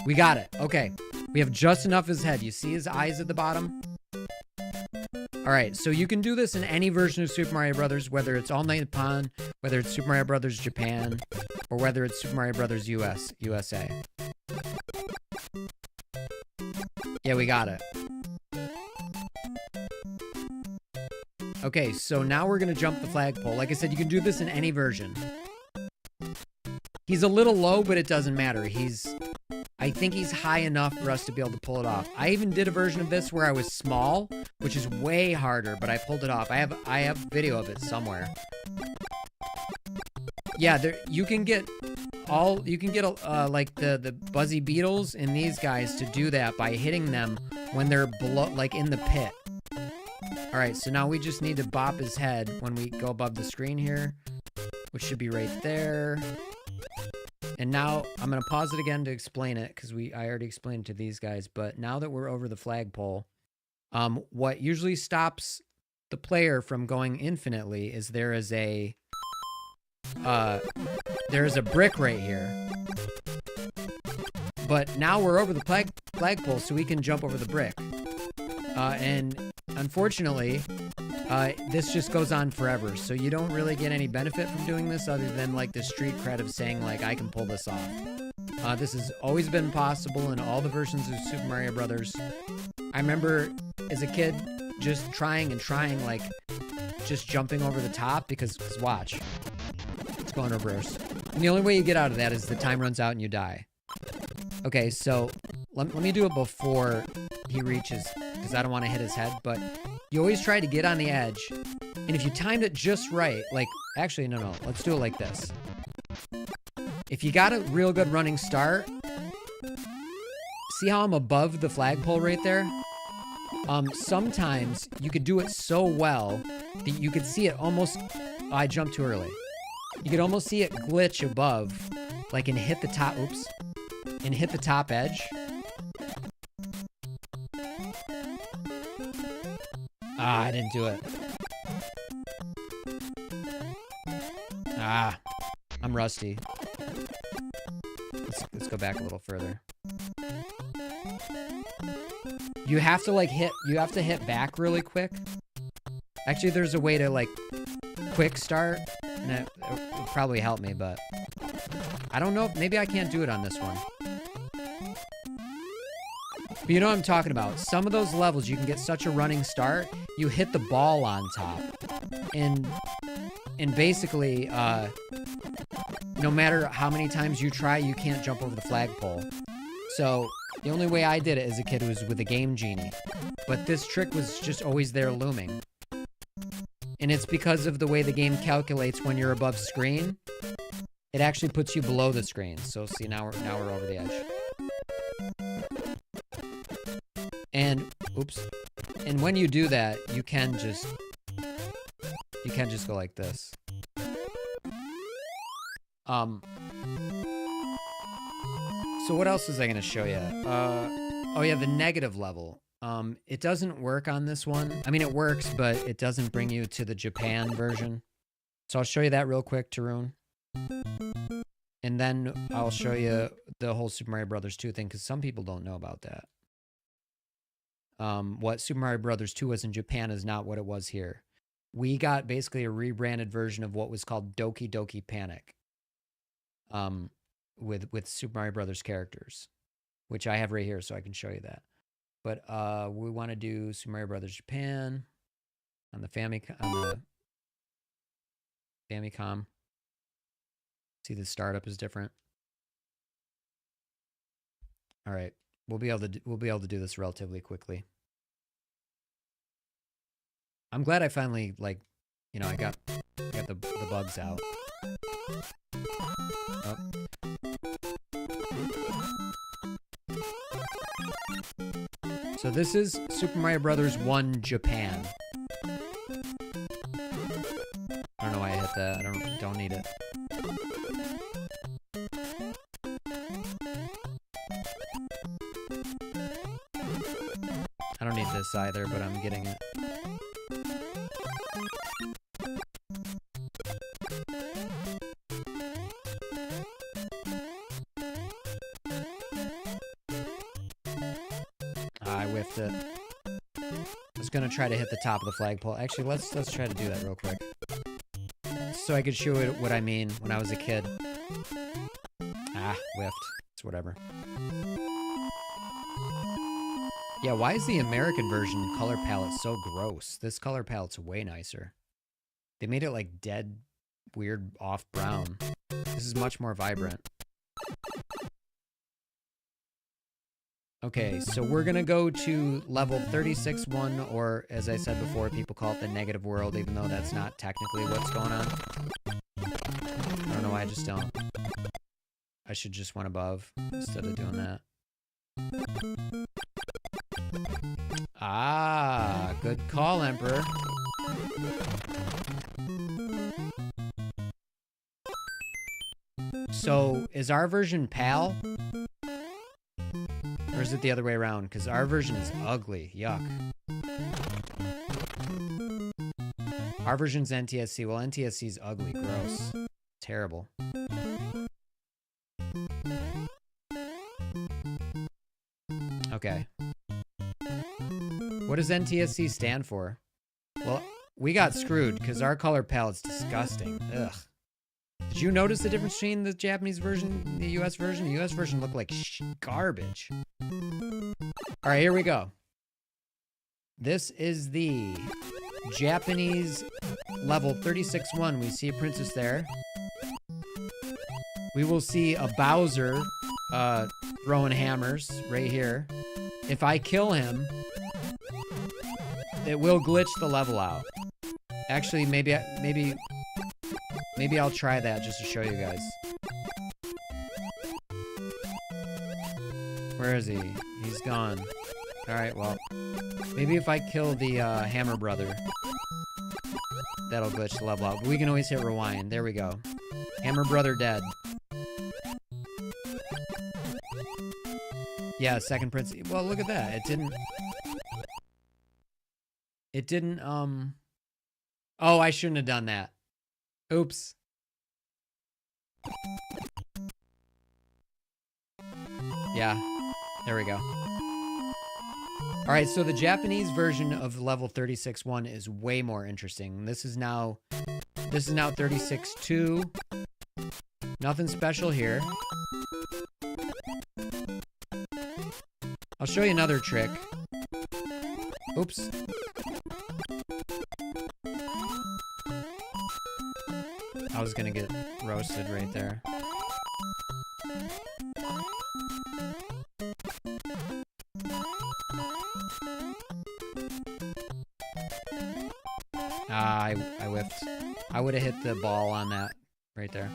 We got it. Okay. We have just enough of his head. You see his eyes at the bottom? Alright, so you can do this in any version of Super Mario Brothers, whether it's All Night Nippon, whether it's Super Mario Brothers Japan, or whether it's Super Mario Brothers USA. Yeah, we got it. Okay, so now we're gonna jump the flagpole. Like I said, you can do this in any version. He's a little low, but it doesn't matter. I think he's high enough for us to be able to pull it off. I even did a version of this where I was small, which is way harder, but I pulled it off. I have video of it somewhere. Yeah, you can get like the Buzzy Beetles and these guys to do that by hitting them when they're below, like in the pit. All right, so now we just need to bop his head when we go above the screen here, which should be right there. And now I'm going to pause it again to explain it, because I already explained it to these guys. But now that we're over the flagpole, what usually stops the player from going infinitely is there is a brick right here. But now we're over the flagpole, so we can jump over the brick. And unfortunately, this just goes on forever, so you don't really get any benefit from doing this other than like the street cred of saying like, I can pull this off. This has always been possible in all the versions of Super Mario Brothers. I remember as a kid just trying, like just jumping over the top because watch, it's going reverse. And the only way you get out of that is the time runs out and you die. Okay, so let me do it before he reaches, because I don't want to hit his head, but you always try to get on the edge, and if you timed it just right, like, actually, no, let's do it like this. If you got a real good running start, see how I'm above the flagpole right there? Sometimes you could do it so well that you could see it almost, oh, I jumped too early. You could almost see it glitch above, like, and hit the top, oops, and hit the top edge. Ah, I didn't do it. Ah, I'm rusty. Let's go back a little further. You have to like hit back really quick. Actually, there's a way to like quick start, and it would probably help me, but I don't know. Maybe I can't do it on this one. But you know what I'm talking about. Some of those levels, you can get such a running start, you hit the ball on top. And basically, no matter how many times you try, you can't jump over the flagpole. So, the only way I did it as a kid was with a Game Genie. But this trick was just always there looming. And it's because of the way the game calculates when you're above screen. It actually puts you below the screen. So, see, now we're over the edge. And, oops. And when you do that, you can just go like this. So what else was I going to show you? Oh yeah, the negative level. It doesn't work on this one. I mean, it works, but it doesn't bring you to the Japan version. So I'll show you that real quick, Tarun. And then I'll show you the whole Super Mario Brothers 2 thing, because some people don't know about that. What Super Mario Brothers 2 was in Japan is not what it was here. We got basically a rebranded version of what was called Doki Doki Panic. With Super Mario Brothers characters, which I have right here, so I can show you that. But we want to do Super Mario Brothers Japan on the Famicom. See, the startup is different. All right. We'll be able to do this relatively quickly. I'm glad I finally, like, you know, I got the bugs out. Oh. So this is Super Mario Brothers 1 Japan. I don't know why I hit that. I don't need it. I don't need this either, but I'm getting it. I whiffed it. I was gonna try to hit the top of the flagpole. Actually, let's try to do that real quick, so I could show it what I mean when I was a kid. Ah, whiffed. It's whatever. Yeah, why is the American version color palette so gross? This color palette's way nicer. They made it like dead, weird, off brown. This is much more vibrant. Okay, so we're gonna go to level 36-1, or as I said before, people call it the negative world, even though that's not technically what's going on. I don't know why I just don't. I should just went above instead of doing that. Ah, good call, Emperor. So, is our version PAL? Or is it the other way around? Because our version is ugly. Yuck. Our version's NTSC. Well, NTSC is ugly. Gross. Terrible. Okay. What does NTSC stand for? Well, we got screwed because our color palette's disgusting. Ugh. Did you notice the difference between the Japanese version and the US version? The US version looked like garbage. All right, here we go. This is the Japanese level 36-1. We see a princess there. We will see a Bowser throwing hammers right here. If I kill him, it will glitch the level out. Actually, maybe I'll try that just to show you guys. Where is he? He's gone. Alright, well. Maybe if I kill the Hammer Brother, that'll glitch the level out. But we can always hit rewind. There we go. Hammer Brother dead. Yeah, second prince. Well, look at that. It didn't, Oh, I shouldn't have done that. Oops. Yeah, there we go. All right, so the Japanese version of level 36-1 is way more interesting. This is now 36-2. Nothing special here. I'll show you another trick. Oops. I was gonna get roasted right there. Ah, I whiffed. I would have hit the ball on that right there.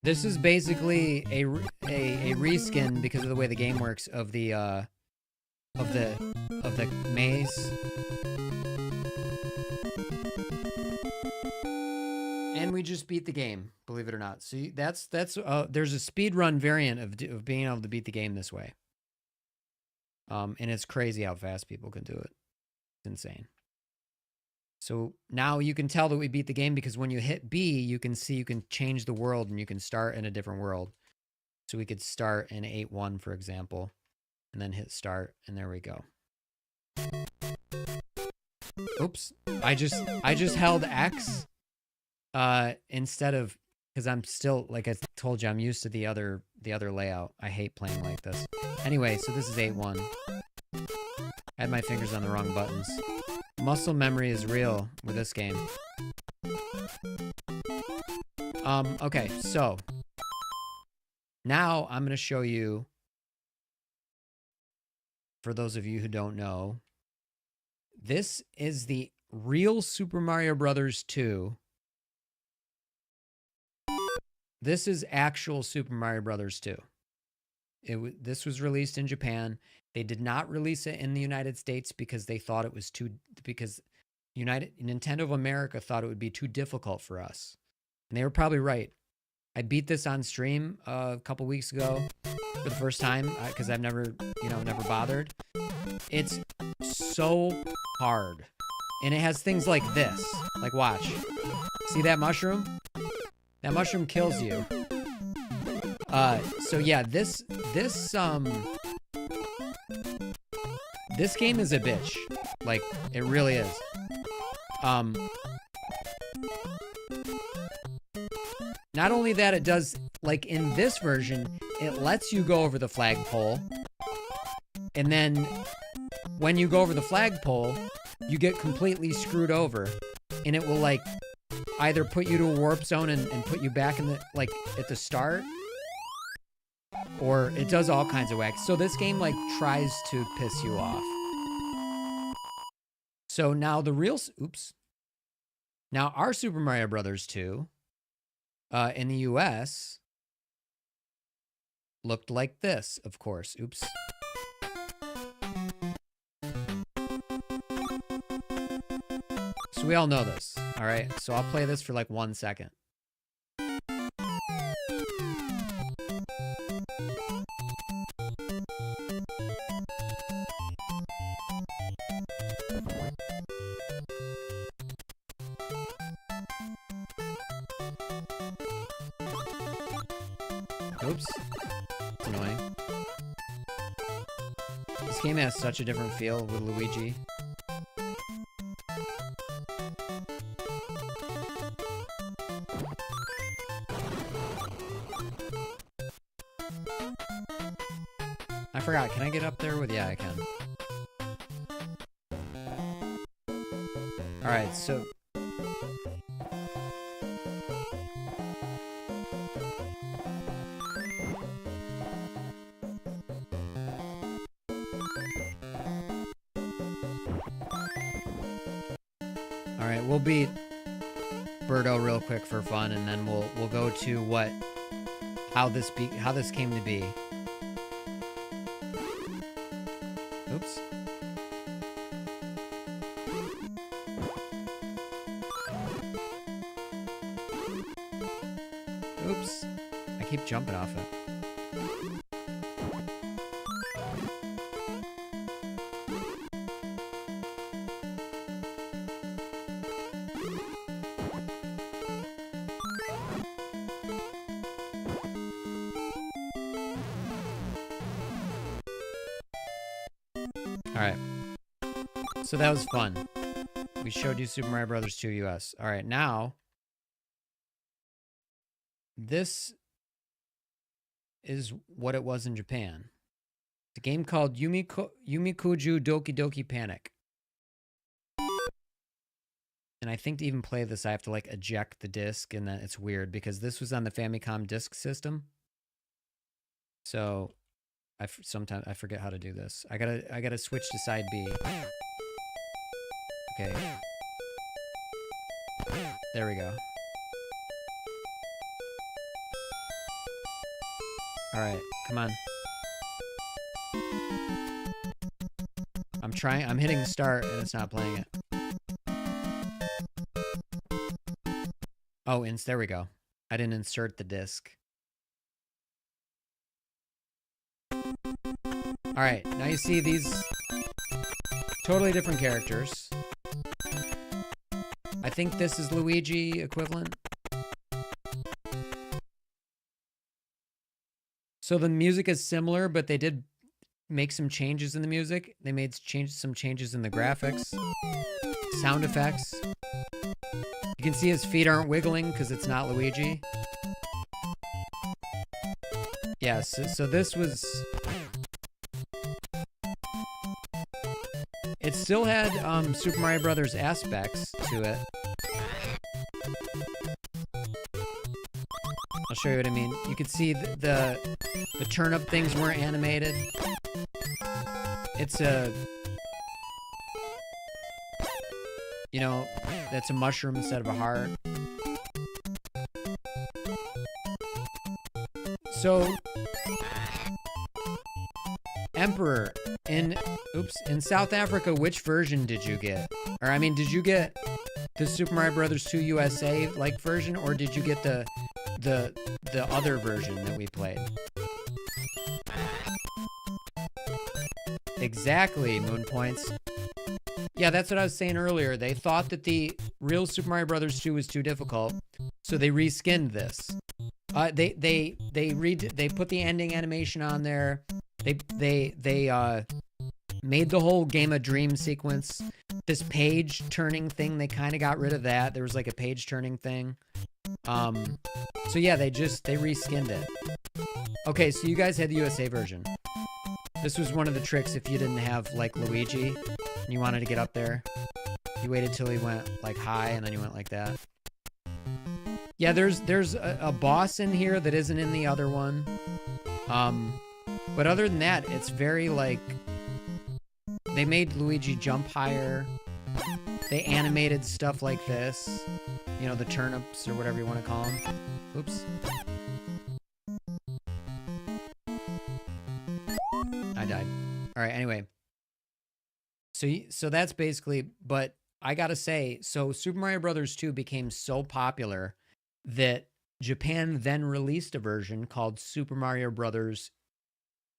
This is basically a reskin because of the way the game works of the maze. And we just beat the game, believe it or not. See, that's there's a speedrun variant of being able to beat the game this way. And it's crazy how fast people can do it. It's insane. So now you can tell that we beat the game because when you hit B, you can see you can change the world and you can start in a different world. So we could start in 8-1, for example. and then hit start, and there we go. Oops. I just held X instead of, because I'm still, like I told you, I'm used to the other layout. I hate playing like this. Anyway, so this is 8-1. I had my fingers on the wrong buttons. Muscle memory is real with this game. Okay, so now I'm going to show you, for those of you who don't know, this is the real Super Mario Brothers 2. This is actual Super Mario Brothers 2. This was released in Japan. They did not release it in the United States because they thought it was because Nintendo of America thought it would be too difficult for us. And they were probably right. I beat this on stream a couple weeks ago for the first time because I've never bothered. It's so hard. And it has things like this. Like, watch. See that mushroom? That mushroom kills you. So yeah, this game is a bitch. Like, it really is. Not only that, it does, like in this version, it lets you go over the flagpole. And then when you go over the flagpole, you get completely screwed over. And it will like either put you to a warp zone and put you back in the, like, at the start. Or it does all kinds of whack. So this game like tries to piss you off. So now the real, now our Super Mario Brothers 2 in the US looked like this, of course. Oops. So we all know this, all right? So I'll play this for like 1 second. Oops. It's annoying. This game has such a different feel with Luigi. I forgot, can I get up there with, yeah, I can. Alright, so... Alright, we'll beat Birdo real quick for fun, and then we'll go to how this came to be. Oops. Oops. I keep jumping off it. Alright. So that was fun. We showed you Super Mario Brothers 2 US. Alright, now... This is what it was in Japan. It's a game called Yumikuju Doki Doki Panic. And I think to even play this, I have to like eject the disc, and then it's weird because this was on the Famicom disk system. So... sometimes I forget how to do this. I gotta switch to side B. Okay. There we go. Alright, come on. I'm hitting start and it's not playing it. Oh, there we go. I didn't insert the disc. Alright, now you see these totally different characters. I think this is Luigi equivalent. So the music is similar, but they did make some changes in the music. They made some changes in the graphics, sound effects. You can see his feet aren't wiggling because it's not Luigi. Yes, so this was... It still had Super Mario Brothers aspects to it. I'll show you what I mean. You can see the turnip things weren't animated. It's a... You know, that's a mushroom instead of a heart. So, Emperor, in South Africa, which version did you get? Or, I mean, did you get the Super Mario Brothers 2 USA like version, or did you get the other version that we played? Exactly, Moon Points. Yeah, that's what I was saying earlier. They thought that the real Super Mario Brothers 2 was too difficult, so they reskinned this. They put the ending animation on there. They made the whole Game of Dream sequence. This page turning thing, they kind of got rid of that. There was like a page turning thing. So yeah, they reskinned it. Okay, so you guys had the USA version. This was one of the tricks if you didn't have like Luigi and you wanted to get up there. You waited till he went like high and then you went like that. Yeah, there's a boss in here that isn't in the other one. But other than that, it's very like... They made Luigi jump higher. They animated stuff like this. You know, the turnips or whatever you want to call them. Oops. I died. Alright, anyway. So that's basically... But I gotta say, so Super Mario Brothers 2 became so popular that Japan then released a version called Super Mario Brothers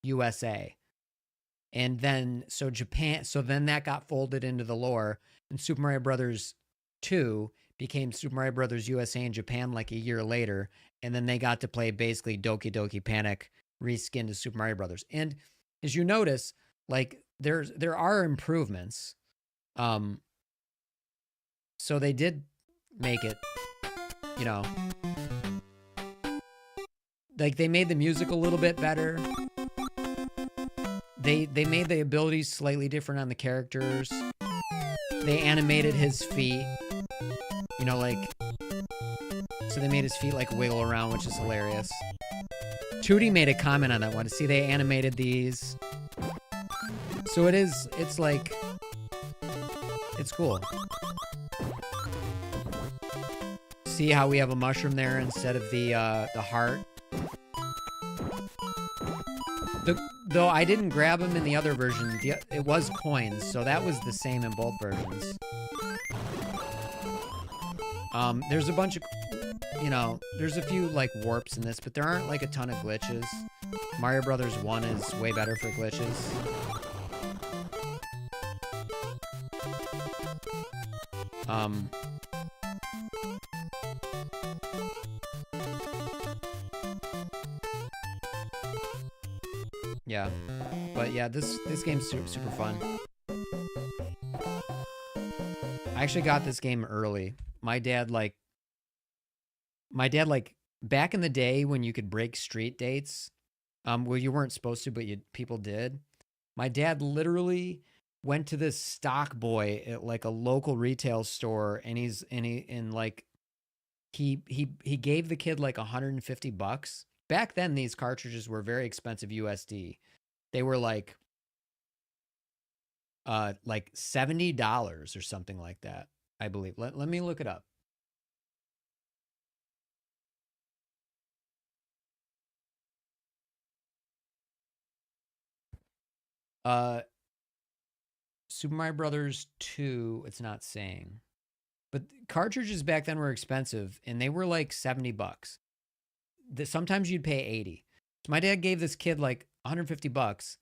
USA. And then, so then that got folded into the lore, and Super Mario Brothers 2 became Super Mario Brothers USA in Japan like a year later, and then they got to play basically Doki Doki Panic reskinned to Super Mario Brothers. And as you notice, like there are improvements. So they did make it, you know, like they made the music a little bit better. They made the abilities slightly different on the characters. They animated his feet, you know, like, so they made his feet like wiggle around, which is hilarious. Tootie made a comment on that one. See, they animated these. So it's like, it's cool. See how we have a mushroom there instead of the heart? Though I didn't grab them in the other version, it was coins, so that was the same in both versions. There's a bunch of, you know, there's a few like warps in this, but there aren't like a ton of glitches. Mario Brothers 1 is way better for glitches. Yeah, but yeah, this game's super fun. I actually got this game early. My dad back in the day when you could break street dates, well, you weren't supposed to, but people did. My dad literally went to this stock boy at like a local retail store, and he gave the kid like $150. Back then, these cartridges were very expensive USD. They were like $70 or something like that, I believe. Let me look it up. Super Mario Brothers 2, it's not saying. But cartridges back then were expensive, and they were like $70. Sometimes you'd pay 80. So my dad gave this kid like $150,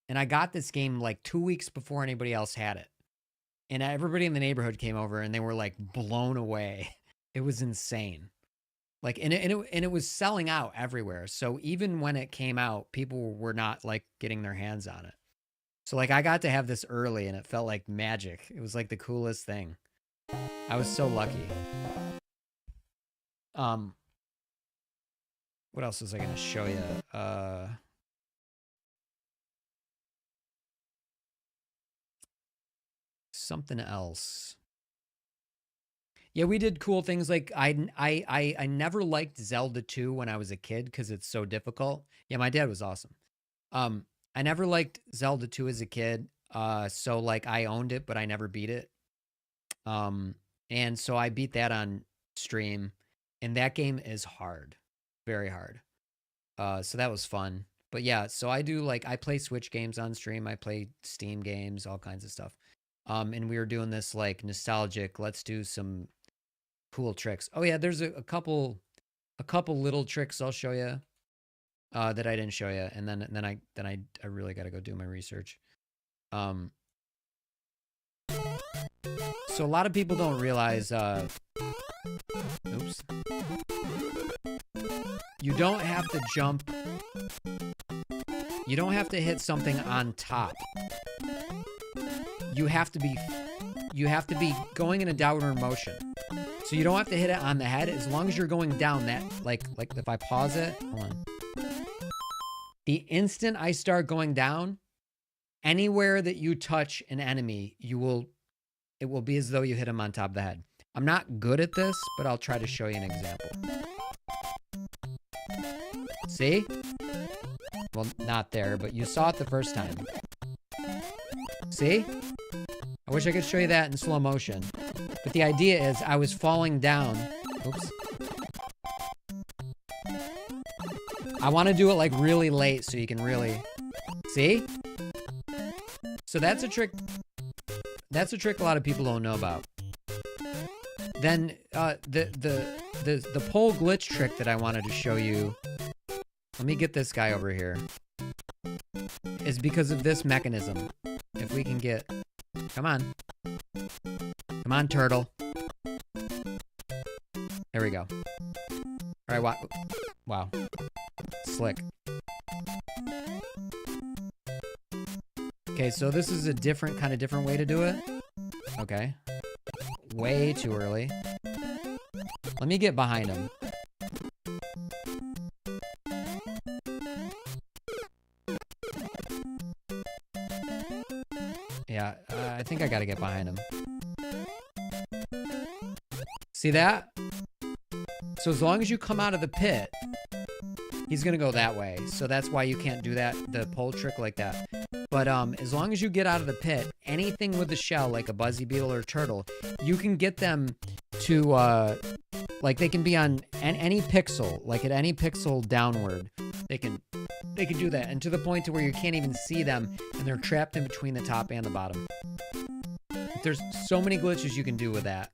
and I got this game like 2 weeks before anybody else had it. And everybody in the neighborhood came over, and they were like blown away. It was insane. Like, and it was selling out everywhere. So even when it came out, people were not like getting their hands on it. So like I got to have this early and it felt like magic. It was like the coolest thing. I was so lucky. What else was I gonna show you? Something else. Yeah, we did cool things like I never liked Zelda 2 when I was a kid because it's so difficult. Yeah, my dad was awesome. I never liked Zelda 2 as a kid. So like I owned it, but I never beat it. And so I beat that on stream, and that game is hard. Very hard. So that was fun. But yeah, so I do like I play Switch games on stream, I play Steam games, all kinds of stuff. And we were doing this like nostalgic, let's do some cool tricks. Oh yeah, there's a couple little tricks I'll show you that I didn't show you, and then I really got to go do my research. So a lot of people don't realize oops. You don't have to jump. You don't have to hit something on top. You have to be going in a downward motion. So you don't have to hit it on the head as long as you're going down that like if I pause it, hold on. The instant I start going down, anywhere that you touch an enemy, it will be as though you hit him on top of the head. I'm not good at this, but I'll try to show you an example. See? Well, not there, but you saw it the first time. See? I wish I could show you that in slow motion. But the idea is I was falling down. Oops. I want to do it like really late so you can really... See? So that's a trick. That's a trick a lot of people don't know about. Then the pole glitch trick that I wanted to show you... Let me get this guy over here. Is because of this mechanism. If we can get... Come on. Come on, turtle. There we go. All right, wow. Slick. Okay, so this is a different way to do it. Okay. Way too early. Let me get behind him. Yeah, I think I gotta get behind him. See that? So as long as you come out of the pit, he's gonna go that way. So that's why you can't do that, the pole trick like that. But as long as you get out of the pit, anything with a shell, like a buzzy beetle or turtle, you can get them to, like they can be on any pixel, like at any pixel downward. They can do that, and to the point to where you can't even see them, and they're trapped in between the top and the bottom. There's so many glitches you can do with that.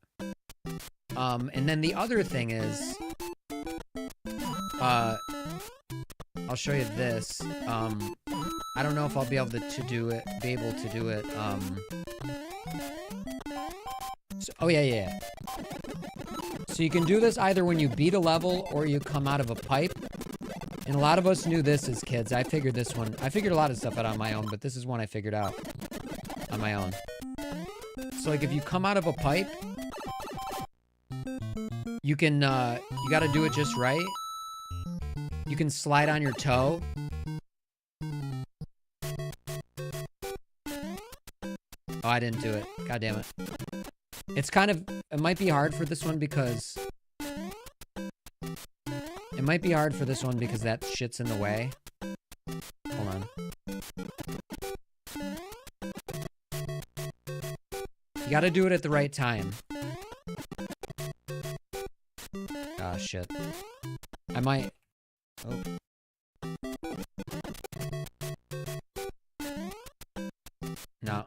And then the other thing is, I'll show you this. I don't know if I'll be able to do it. So, oh yeah. So you can do this either when you beat a level or you come out of a pipe. And a lot of us knew this as kids. I figured a lot of stuff out on my own, but this is one I figured out on my own. So like if you come out of a pipe, you can, you gotta do it just right. You can slide on your toe. Oh, I didn't do it. God damn it. It's kind of, it might be hard for this one because... It might be hard for this one because that shit's in the way. Hold on. You gotta do it at the right time. Ah, shit. I might... Oh. No.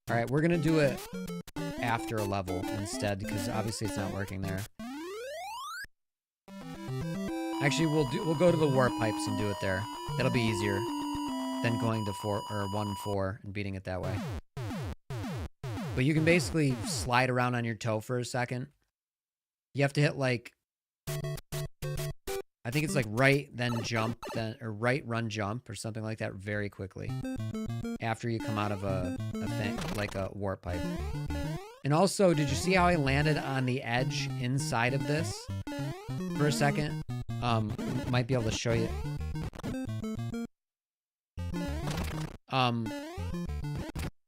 Alright, we're gonna do it after a level instead, because obviously it's not working there. Actually, we'll go to the warp pipes and do it there. That'll be easier than going to 1-4 and beating it that way. But you can basically slide around on your toe for a second. You have to hit like, I think it's like right, then jump, then or right, run, jump, or something like that very quickly. After you come out of a thing, like a warp pipe. And also, did you see how I landed on the edge inside of this for a second? Might be able to show you.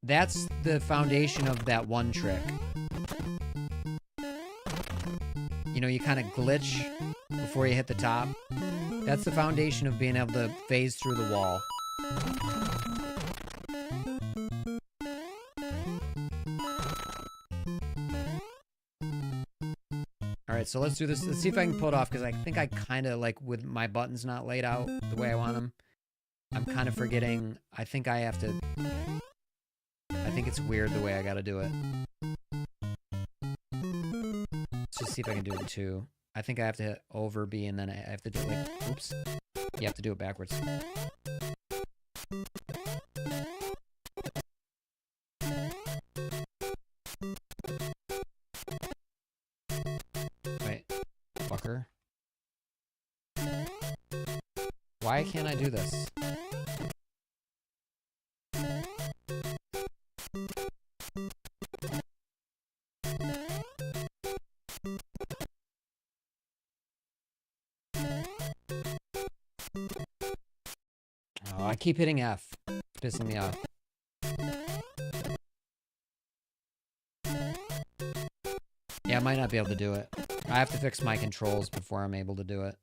That's the foundation of that one trick. You know, you kind of glitch before you hit the top. That's the foundation of being able to phase through the wall. Alright, so let's do this. Let's see if I can pull it off, because I think I kind of, like, with my buttons not laid out the way I want them, I'm kind of forgetting. I think I have to... I think it's weird the way I gotta do it. Let's just see if I can do it too. I think I have to hit over B and then I have to do it like, oops. You have to do it backwards. Wait, fucker. Why can't I do this? Oh, I keep hitting F. It's pissing me off. Yeah, I might not be able to do it. I have to fix my controls before I'm able to do it.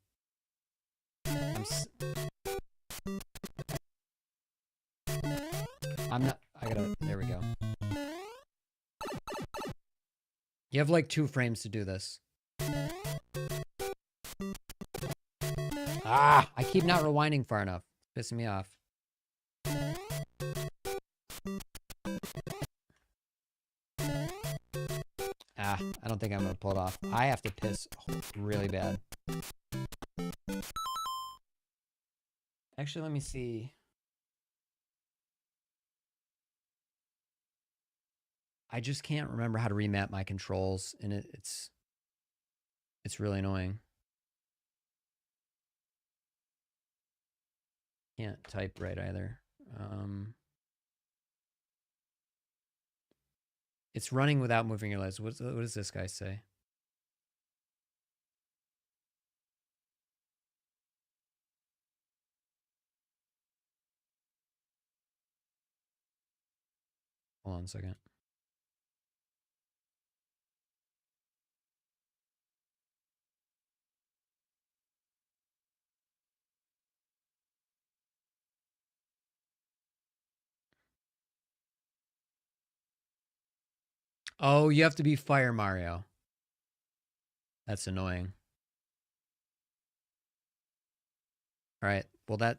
I'm not... I gotta... There we go. You have like 2 frames to do this. Ah! I keep not rewinding far enough. It's pissing me off. Ah, I don't think I'm gonna pull it off. I have to piss really bad. Actually, let me see. I just can't remember how to remap my controls, and it's really annoying. Can't type right either. It's running without moving your legs. What does this guy say? Hold on a second. Oh, you have to be Fire Mario. That's annoying. All right. Well, that...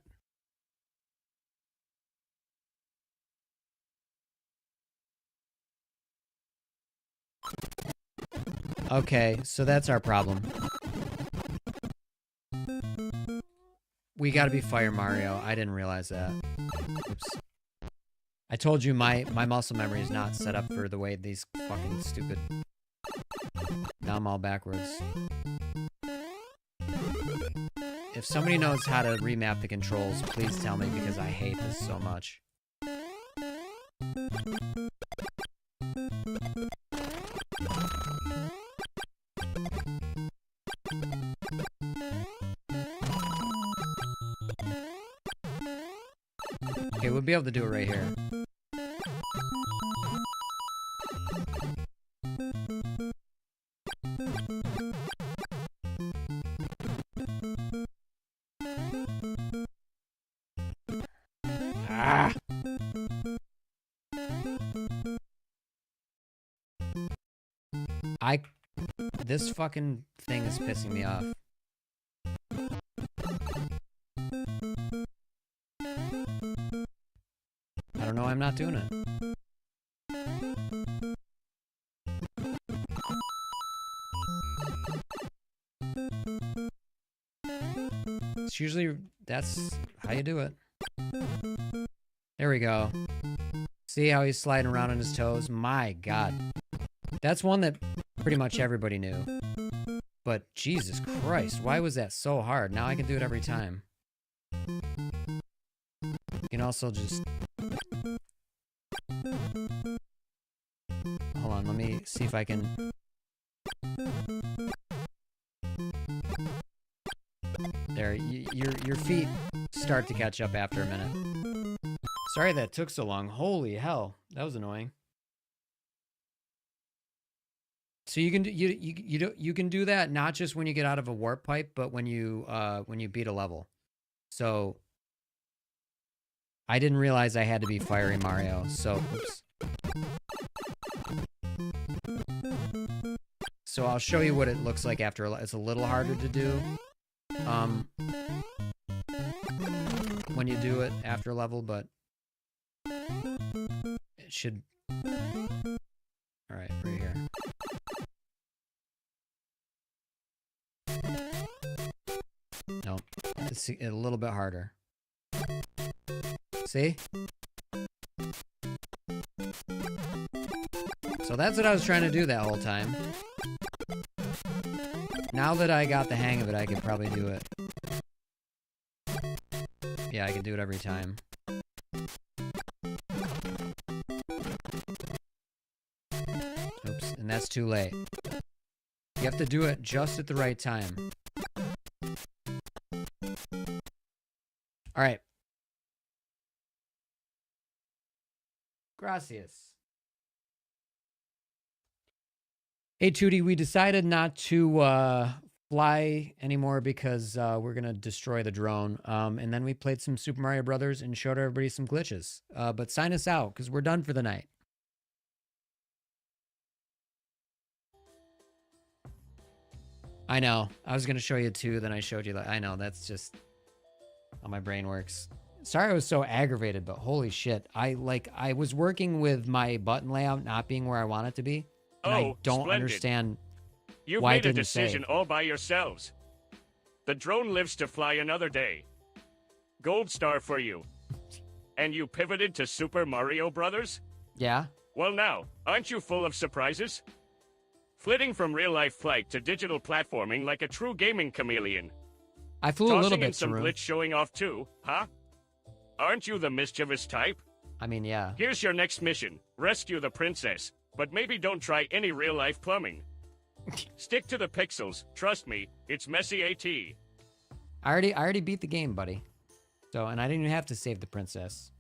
Okay, so that's our problem. We gotta be Fire Mario. I didn't realize that. Oops. I told you my muscle memory is not set up for the way these fucking stupid... Now I'm all backwards. If somebody knows how to remap the controls, please tell me, because I hate this so much. Okay, we'll be able to do it right here. Ah! This fucking thing is pissing me off. I don't know why I'm not doing it. It's usually, that's how you do it. There we go. See how he's sliding around on his toes? My God. That's one that pretty much everybody knew. But Jesus Christ, why was that so hard? Now I can do it every time. You can also just... Hold on, let me see if I can... There, your feet start to catch up after a minute. Sorry that took so long. Holy hell, that was annoying. So you can do you can do that not just when you get out of a warp pipe, but when you beat a level. So I didn't realize I had to be Fiery Mario. So oops. So I'll show you what it looks like after. It's a little harder to do. When you do it after a level, but it should. All right, right here. No, it's a little bit harder. See? So that's what I was trying to do that whole time. Now that I got the hang of it, I could probably do it. Yeah, I can do it every time. Oops, and that's too late. You have to do it just at the right time. All right. Gracias. Hey, Tootie, we decided not to fly anymore because we're going to destroy the drone. And then we played some Super Mario Brothers and showed everybody some glitches. But sign us out because we're done for the night. I know. I was going to show you two, then I showed you that. I know, that's just how my brain works. Sorry I was so aggravated, but holy shit. I was working with my button layout not being where I want it to be. And I don't splendid. Understand You've why made it a didn't decision save. all by yourselves. The drone lives to fly another day. Gold star for you. And you pivoted to Super Mario Brothers? Yeah? Well now, aren't you full of surprises? Flitting from real-life flight to digital platforming like a true gaming chameleon. I flew a little Tossing in bit, some Saru. glitch showing off too, huh? Aren't you the mischievous type? I mean, yeah. Here's your next mission. Rescue the princess. But maybe don't try any real-life plumbing. Stick to the pixels. Trust me, it's messy AT. I already beat the game, buddy. So, and I didn't even have to save the princess.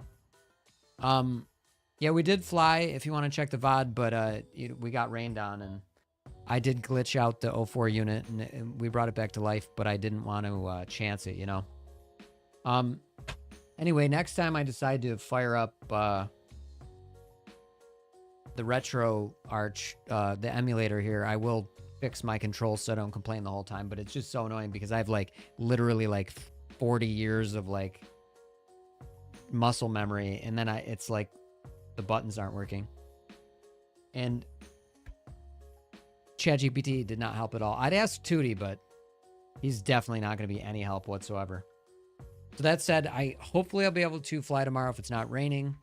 Yeah, we did fly, if you want to check the VOD, but we got rained on, and I did glitch out the O4 unit, and we brought it back to life, but I didn't want to chance it, you know? Anyway, next time I decide to fire up the Retro Arch, the emulator here, I will fix my controls so I don't complain the whole time, but it's just so annoying because I have literally 40 years of muscle memory, and then it's like the buttons aren't working. And ChatGPT did not help at all. I'd ask Tootie, but he's definitely not going to be any help whatsoever. So that said, hopefully I'll be able to fly tomorrow if it's not raining.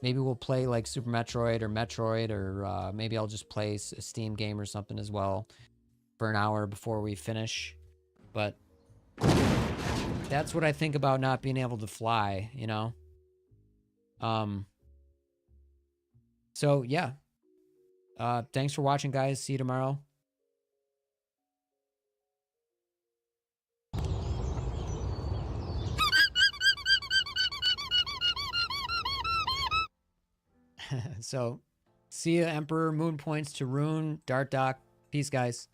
Maybe we'll play Super Metroid or Metroid, or maybe I'll just play a Steam game or something as well for an hour before we finish. But that's what I think about not being able to fly, you know? So yeah. Thanks for watching, guys. See you tomorrow. So, see ya, Emperor. Moon points to Rune, Dart Doc. Peace, guys.